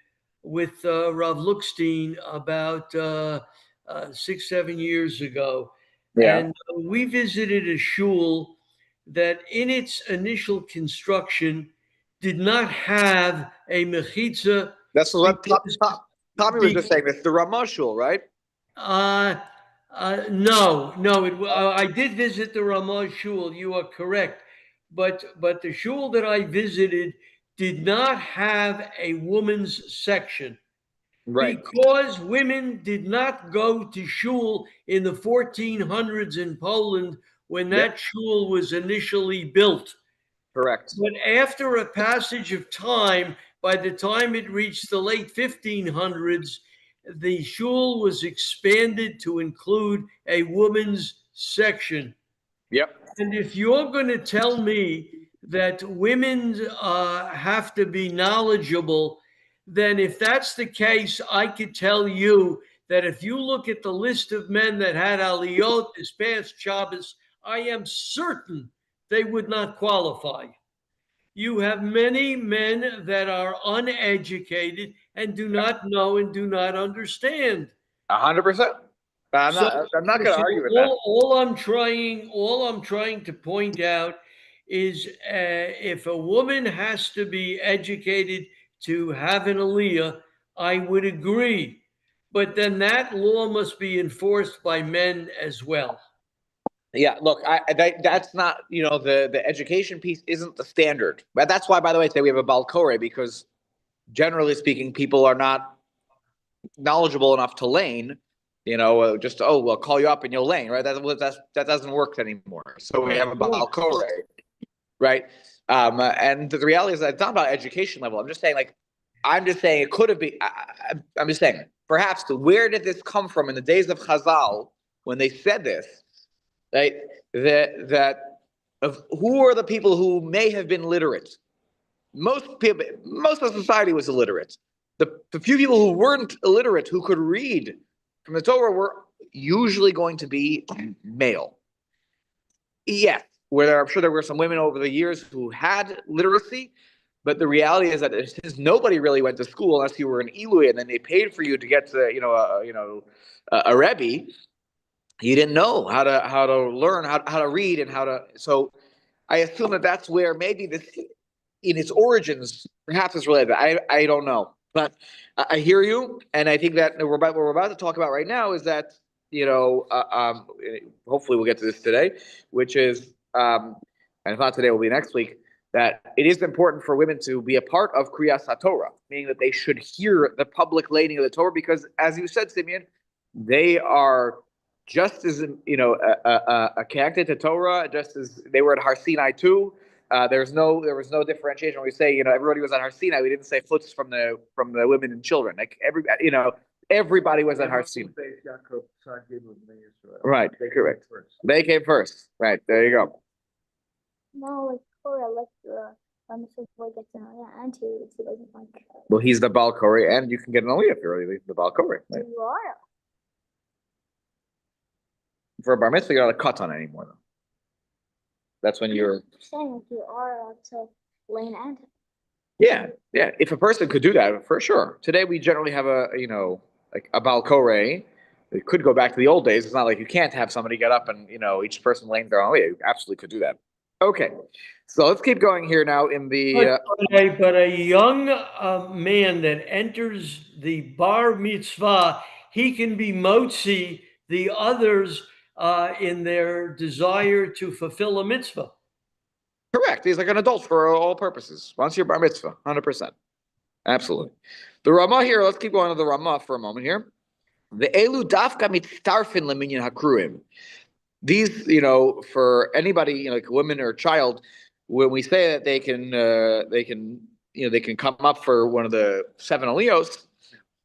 with Rav Lookstein about 6-7 years ago, Yeah. and we visited a shul that, in its initial construction, did not have a mechitza. That's what Tommy was just saying. It's the Ramashul, right? No. I did visit the Ramah shul. You are correct, but the shul that I visited did not have a woman's section. Right. Because women did not go to shul in the 1400s in Poland when that shul was initially built. Correct. But after a passage of time, by the time it reached the late 1500s, the shul was expanded to include a women's section. Yep. And if you're going to tell me that women have to be knowledgeable, then if that's the case, I could tell you that if you look at the list of men that had aliyot this past Shabbos, I am certain they would not qualify. You have many men that are uneducated and do not know and do not understand. 100%. I'm not going to argue with that. All I'm trying to point out is if a woman has to be educated to have an aliyah, I would agree. But then that law must be enforced by men as well. Yeah, look, that's not, the education piece isn't the standard. But that's why, by the way, today we have a balkore, because generally speaking, people are not knowledgeable enough to lane, just, we'll call you up and you'll lane, right? That doesn't work anymore. So we have a balkore, right? And the reality is that it's not about education level. I'm just saying it could have been, I'm just saying, perhaps where did this come from in the days of Chazal when they said this, right? That of who are the people who may have been literate? Most of society was illiterate. The few people who weren't illiterate, who could read from the Torah, were usually going to be male. Yes, I'm sure there were some women over the years who had literacy, but the reality is that since nobody really went to school unless you were an Eloi, and then they paid for you to get to a Rebbe, you didn't know how to learn how to read and how to. So I assume that's where maybe this, in its origins, perhaps it's related. I don't know, but I hear you, and I think that what we're about to talk about right now is that hopefully we'll get to this today, which is, and if not today, will be next week, that it is important for women to be a part of Kriyas HaTorah, meaning that they should hear the public laning of the Torah, because, as you said, Simeon, they are just as connected to Torah, just as they were at Har Sinai too. There was no differentiation. When we say everybody was at Har Sinai, we didn't say flutes from the women and children. Like everybody was at Har Sinai. Right, correct. They came first. Right, there you go. No, like Torah, like the boy gets an aliyah and two, he doesn't like. Well, he's the Baal Koreh, and you can get an aliyah if you're really the Baal Koreh. Right? You are. For a bar mitzvah, you're not a katan anymore, though. That's when you're saying you are allowed to lane and. Yeah. If a person could do that, for sure. Today we generally have a Baal Koreh. It could go back to the old days. It's not like you can't have somebody get up and each person lanes their own way. You absolutely could do that. Okay, so let's keep going here now in the. But a young man that enters the bar mitzvah, he can be motzi the others in their desire to fulfill a mitzvah. Correct. He's like an adult for all purposes. Once you're bar mitzvah, 100%. Absolutely. The Ramah here, let's keep going to the Ramah for a moment here. The elu dafka mitztarfin leminyan hakruim. These, for anybody, like a woman or a child, when we say that they can come up for one of the 7 aliyos,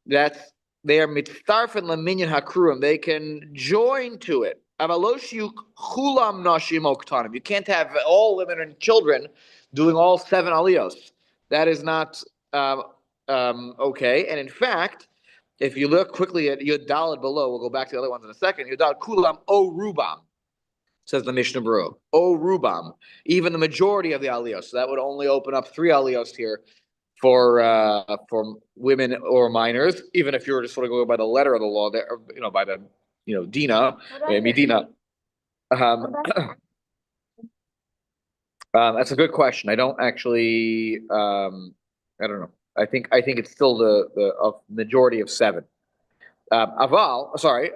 that's they are mitztarfin leminyan hakruim. They can join to it. You can't have all women and children doing all 7 aliyos. That is not okay. And in fact, if you look quickly at Yud Daled below, we'll go back to the other ones in a second. Yud Daled kulam o rubam, says the Mishnah Berurah. O rubam, even the majority of the aliyos. So that would only open up 3 aliyos here for women or minors. Even if you were to sort of go by the letter of the law, there, by the Dina, Medina. That's a good question. I don't actually. I don't know. I think it's still the majority of 7. Aval, sorry.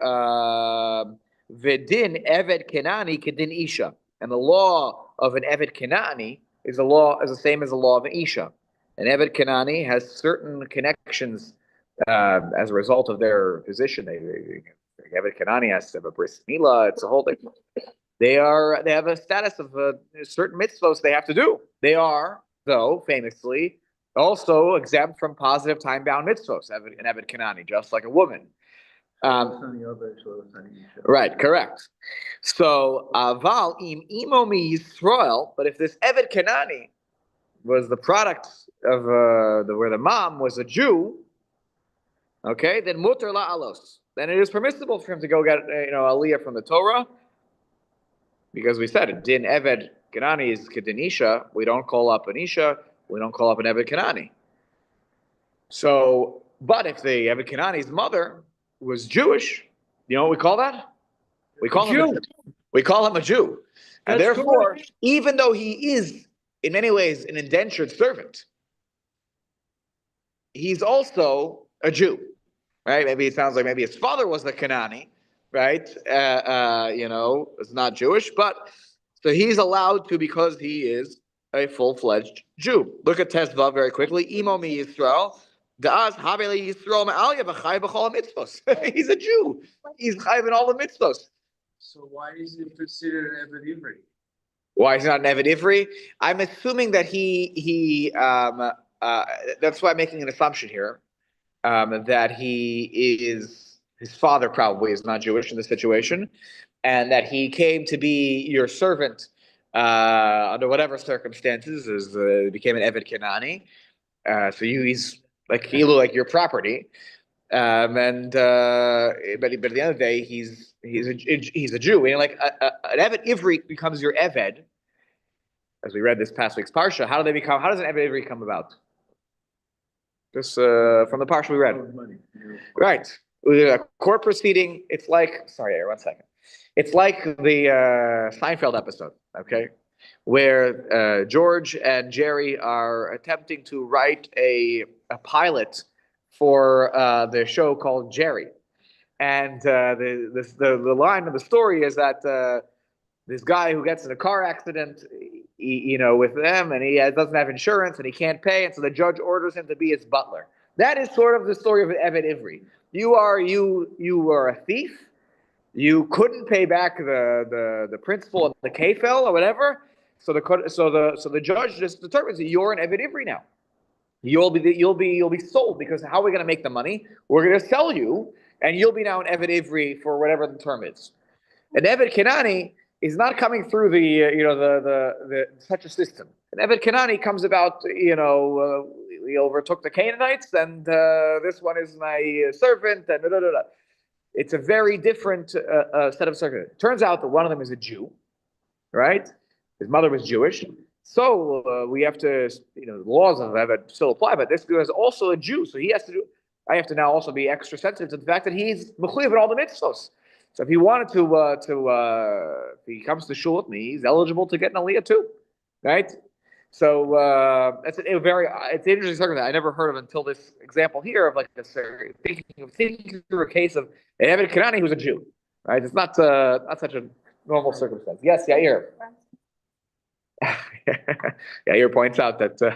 Vedin Eved Kenani Kedin Isha, and the law of an Eved Kenani is the same as the law of an Isha. An Eved Kenani has certain connections as a result of their position. Eved Kenani has to have a bris milah. It's a whole thing. They have a status of certain mitzvos they have to do. They are, though, famously, also exempt from positive time-bound mitzvos, an Eved Kenani, just like a woman. Right, correct. So, Aval im imo mi Yisrael, but if this Eved Kenani was the product of where the mom was a Jew, okay, then muter la alos. then it is permissible for him to go get, aliyah from the Torah. Because we said, din Eved Kanani is kedin Isha. We don't call up an Isha. We don't call up an Eved Kanani. So, but if the Eved Kanani's mother was Jewish, you know what we call that? We call him a Jew. And That's therefore, correct. even though he is in many ways an indentured servant, he's also a Jew, right? Maybe it sounds like maybe his father was a Kanani, right? It's not Jewish, but so he's allowed to because he is a full-fledged Jew. Look at Tezvav very quickly. Imo mi Yisrael. Da'az habeli Yisrael me'alya v'chai b'chol mitzvos. He's a Jew. He's chayv in all the mitzvos. So why is it considered an Eved Ivri? Why is he not an Eved Ivri? I'm assuming that that's why I'm making an assumption here, that his father probably is not Jewish in this situation, and that he came to be your servant under whatever circumstances, became an Eved Kanani. So he's like your property. But at the end of the day, he's a Jew. And like an Eved Ivri becomes your Eved, as we read this past week's parsha. How does an Eved Ivri come about? Just from the parsha we read. Right. A court proceeding. It's like, sorry, 1 second. It's like the Seinfeld episode, okay, where George and Jerry are attempting to write a pilot for the show called Jerry, and the line of the story is that this guy who gets in a car accident, with them, and he doesn't have insurance and he can't pay, and so the judge orders him to be his butler. That is sort of the story of Eved Ivri. You were a thief. You couldn't pay back the principal of the kefel or whatever. So the judge just determines that you're an Eved Ivri now. You'll be sold, because how are we going to make the money? We're going to sell you, and you'll be now an Eved Ivri for whatever the term is. An Eved Kanani is not coming through the such a system. An Eved Kanani comes about, we overtook the Canaanites, and this one is my servant, and It's a very different set of circumstances. Turns out that one of them is a Jew, right? His mother was Jewish. So we have to, the laws of Eved still apply, but this guy is also a Jew. So I have to now also be extra sensitive to the fact that he's mechuyev in all the mitzvos. So if he wanted if he comes to shul with me, he's eligible to get an aliyah too, right? So it's an interesting circumstance I never heard of until this example here of like thinking through a case of an Eved Kanani who's a Jew, right? It's not such a normal circumstance. Yes, Yair. Yair points out that so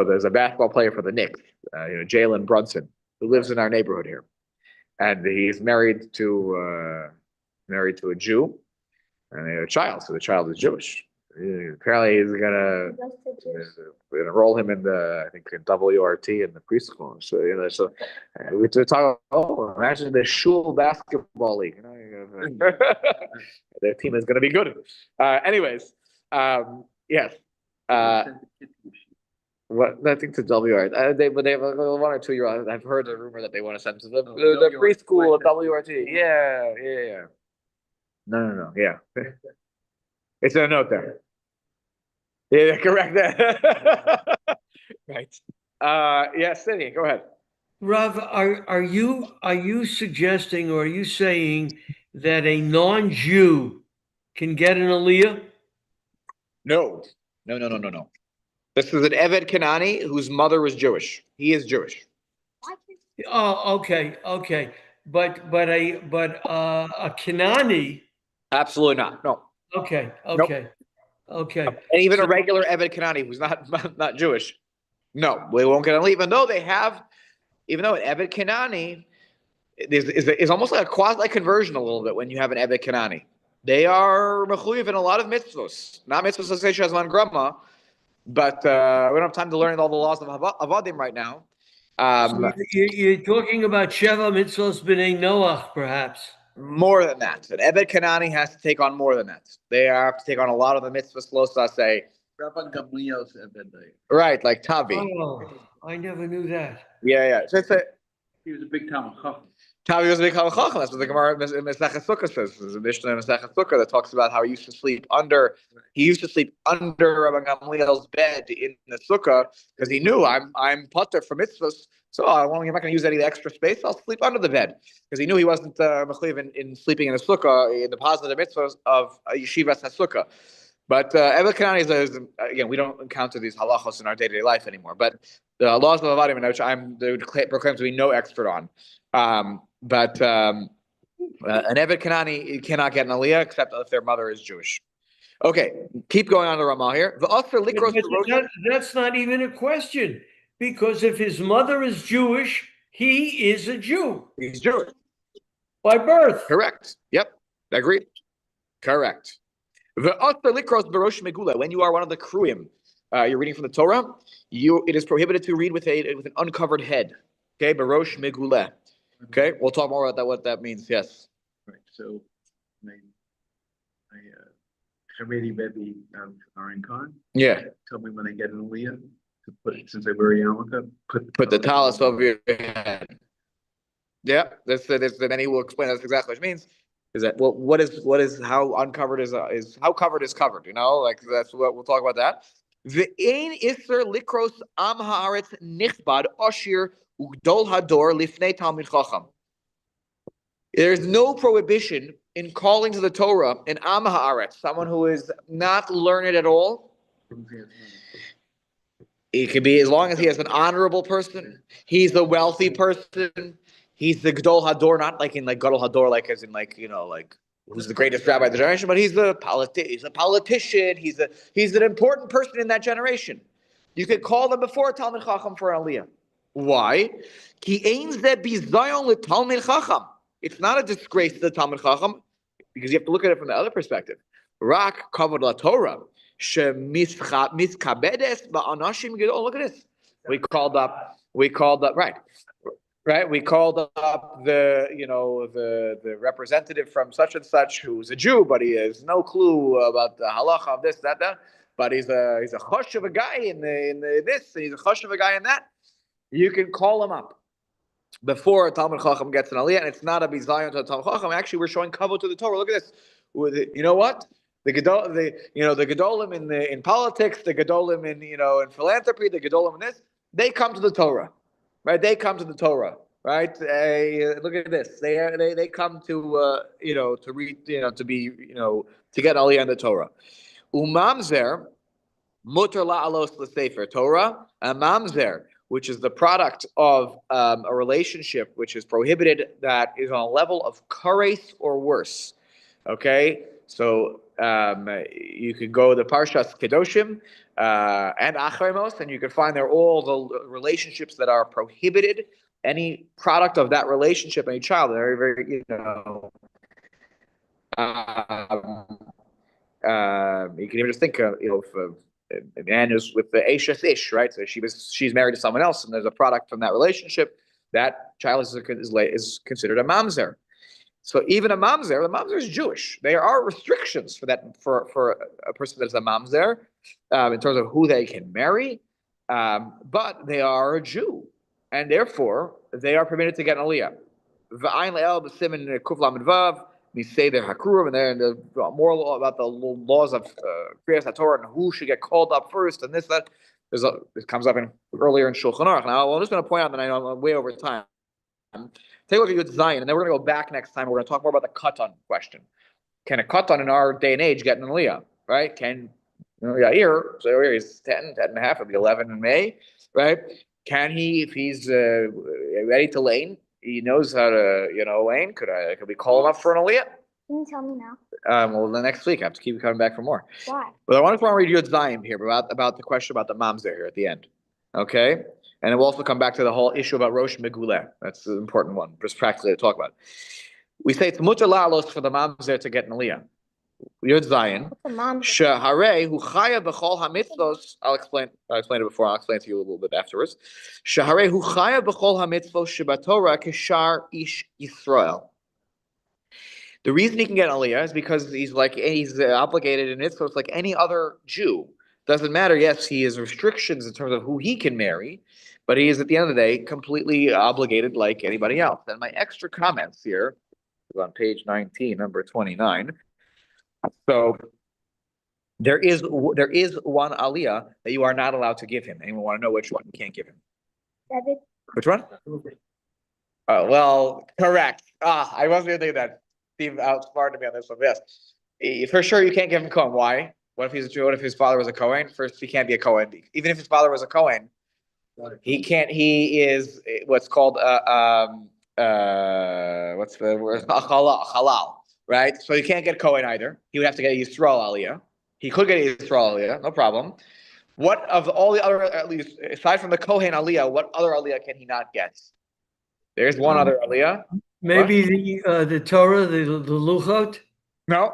there's a basketball player for the Knicks, Jalen Brunson, who lives in our neighborhood here, and he's married to a Jew, and they have a child. So the child is Jewish. Apparently, he's gonna enroll him in I think in WRT in the preschool. So we talk. Oh, imagine the shul basketball league. Their team is gonna be good. Anyways, yes. What I think to WRT. They have a 1 or 2 year old. I've heard a rumor that they want to send to the preschool at WRT. Yeah. No. Yeah. It's a note there. Yeah, correct that. Right. Yes, Cindy, go ahead. Rav, are you suggesting, or are you saying that a non-Jew can get an aliyah? No. This is an Eved Kanani whose mother was Jewish. He is Jewish. Oh, okay. But a Kanani. Absolutely not. No. Okay. Nope. Okay. And even a regular Eved Kanani who's not Jewish, no, we won't get an aliyah. Even though an Eved Kanani is almost like a quasi conversion a little bit when you have an Eved Kanani. They are mechuyev in a lot of mitzvos, not mitzvos of Seisha Azman Grama, but we don't have time to learn all the laws of Avadim right now. So you're talking about Sheva mitzvos b'nei Noach, perhaps. More than that. An Eved Kanani has to take on more than that. They have to take on a lot of the mitzvahs, lo saseh. Rabban Gamliel's Eved. Right, like Tavi. Oh, I never knew that. Yeah. So He was a big Talmud Chacham. Tavi was a big Chacham. That's what the Gemara in Masechet Sukkah says. There's a Mishnah in Masechet Sukkah that talks about how he used to sleep under. He used to sleep under Rabbi Gamliel's bed in the sukkah because he knew I'm putter for mitzvahs. So I'm not going to use any extra space. I'll sleep under the bed because he knew he wasn't mechuyev in sleeping in a sukkah in the positive mitzvahs of yeshivas sukkah. But Eved Kanani is again, we don't encounter these halachos in our day-to-day life anymore. But the laws of Avadim, which they would proclaim to be no expert on. But an Eved Kanani cannot get an aliyah except if their mother is Jewish. Okay, keep going on the Ramah here. That's not even a question, because if his mother is Jewish, he is a Jew. He's Jewish. By birth. Correct. Yep. Agreed. Correct. When you are one of the kruim, you're reading from the Torah, it is prohibited to read with an uncovered head. Okay, barosh meguleh. Okay, we'll talk more about that, what that means. Yes. Right, so Haredi Rebbe Aaron Khan. Yeah. Told me when I get an aliyah to put it, since I wear a yarmulke, put the talis over your head. Yeah, then he will explain that's exactly what it means. Is that what is how uncovered is how covered is covered? You know, like that's what we'll talk about that. Ve'ein iser likros am haaretz nichbad oshir ugdol hador lifnei talmid chacham. There's no prohibition in calling to the Torah an am haaretz, someone who is not learned at all. It could be as long as he is an honorable person. He's a wealthy person. He's the Gadol Hador, not like in like Gadol Hador, like as in like, you know, like who's the greatest rabbi of the generation, but he's a politician. He's an important person in that generation. You could call them before Talmid Chacham for an aliyah. Why? Ki ein ze bizayon le Talmid Chacham. It's not a disgrace to the Talmid Chacham because you have to look at it from the other perspective. Rak kavod la Torah she miskabedes ba'anashim gedol. Look at this. We called up right. Right, we called up the representative from such and such who's a Jew, but he has no clue about the halacha of this, that. But he's a chosh of a guy in this, and he's a chosh of a guy in that. You can call him up before a Talmid Chacham gets an aliyah, and it's not a bizayon to a Talmid Chacham. Actually, we're showing kavod to the Torah. Look at this. You know what? The gedolim in politics, the gedolim in philanthropy, the gedolim in this, they come to the Torah. Right, they come to the Torah. Right, look at this. They come to to read to be to get aliyah in the Torah. Umamzer muter la'alos l'sefer Torah. A mamzer, which is the product of a relationship which is prohibited, that is on a level of kares or worse. Okay, so you could go to Parshas Kedoshim and Acharemos, and you can find there all the relationships that are prohibited. Any product of that relationship, any child, very, very, you can even just think, if a man is with the Eshes Ish, right? So she's married to someone else, and there's a product from that relationship. That child is considered a mamzer. So even a mamzer, the mamzer is Jewish. There are restrictions for that for a person that's a mamzer in terms of who they can marry, but they are a Jew, and therefore they are permitted to get an aliyah. V'ayin le'el b'simin kuf lamed vav misay their hakurim, and then the more law about the laws of Kriyas HaTorah and who should get called up first, and this that. This comes up earlier in Shulchan Aruch. Now I'm just going to point out that I know I'm way over time. Take a look at Yud Zayin, and then we're going to go back next time. We're going to talk more about the katan question. Can a katan in our day and age get an aliyah? Right? Can Yair? So Yair is 10 and a half. It'll be 11 in May. Right? Can he, if he's ready to lane, he knows how to lane? Could we call him up for an aliyah? Can you tell me now? Well, the next week I have to keep coming back for more. Why? But I want to read Yud Zayin here about the question about the mamzer here at the end. Okay. And we'll also come back to the whole issue about Rosh Meguleh. That's an important one, just practically to talk about. We say it's mutar la'alos for the mamzer to get an aliyah. Yud Zayin. Shaharei hu chayav b'chol hamitzvos. I'll explain it before. I'll explain it to you a little bit afterwards. Shaharei hu chayav b'chol hamitzvos shebatorah keshar ish Yisrael. The reason he can get an aliyah is because he's obligated in it, so it's like any other Jew. Doesn't matter. Yes, he has restrictions in terms of who he can marry, but he is at the end of the day completely obligated like anybody else. And my extra comments here is on page 19, number 29. So there is one aliyah that you are not allowed to give him. Anyone want to know which one you can't give him? David, Which one? Oh, well, correct. I wasn't even thinking that. Steve outsmarted me on this one. Yes. For sure you can't give him Cohen. Why? What if his father was a Cohen? First, he can't be a Cohen. Even if his father was a Cohen, he can't. He is what's called what's the word? Halal, right? So you can't get Cohen either. He would have to get Yisrael Aliyah. He could get Yisrael Aliyah, no problem. What of all the other, at least aside from the Kohen Aliyah, what other Aliyah can he not get? There's one other Aliyah. Maybe the Torah, the Luchot. No.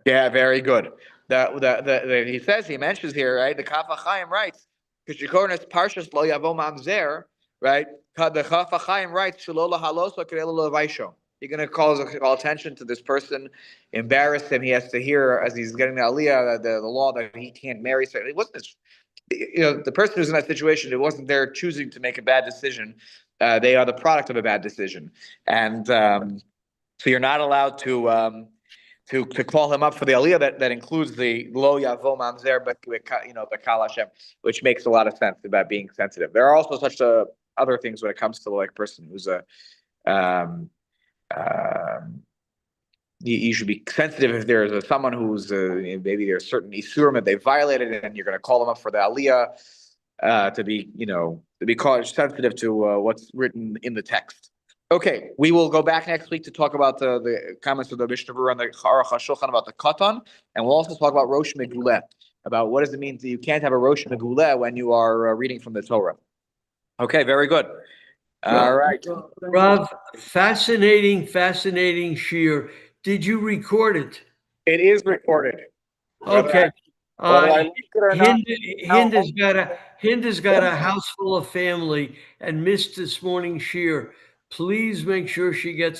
Yeah, very good. He says, he mentions here, right? The Kaf HaChaim writes, Kishikonis Parshas Lo Yavo Mamzer, right? The Kaf HaChaim writes, Shelo Lahaloso Kedelo Levaisho. You're going to call attention to this person, embarrass him. He has to hear as he's getting the Aliyah, the law that he can't marry. So it wasn't, the person who's in that situation, it wasn't their choosing to make a bad decision. They are the product of a bad decision. And so you're not allowed to call him up for the aliyah that includes the lo yavo mamzer, but bekal Hashem, which makes a lot of sense about being sensitive. There are also such other things when it comes to like person who's you should be sensitive if there's someone who's maybe there's certain isurim that they violated, and you're going to call them up for the aliyah to be sensitive to what's written in the text. Okay, we will go back next week to talk about the comments of the Mishnah Berurah and the Aruch HaShulchan about the Katan, and we'll also talk about Rosh Meguleh, about what does it mean that you can't have a Rosh Meguleh when you are reading from the Torah. Okay, very good. All right. Rav, fascinating shiur. Did you record it? It is recorded. Okay. Hind has got a house full of family and missed this morning's shiur. Please make sure she gets a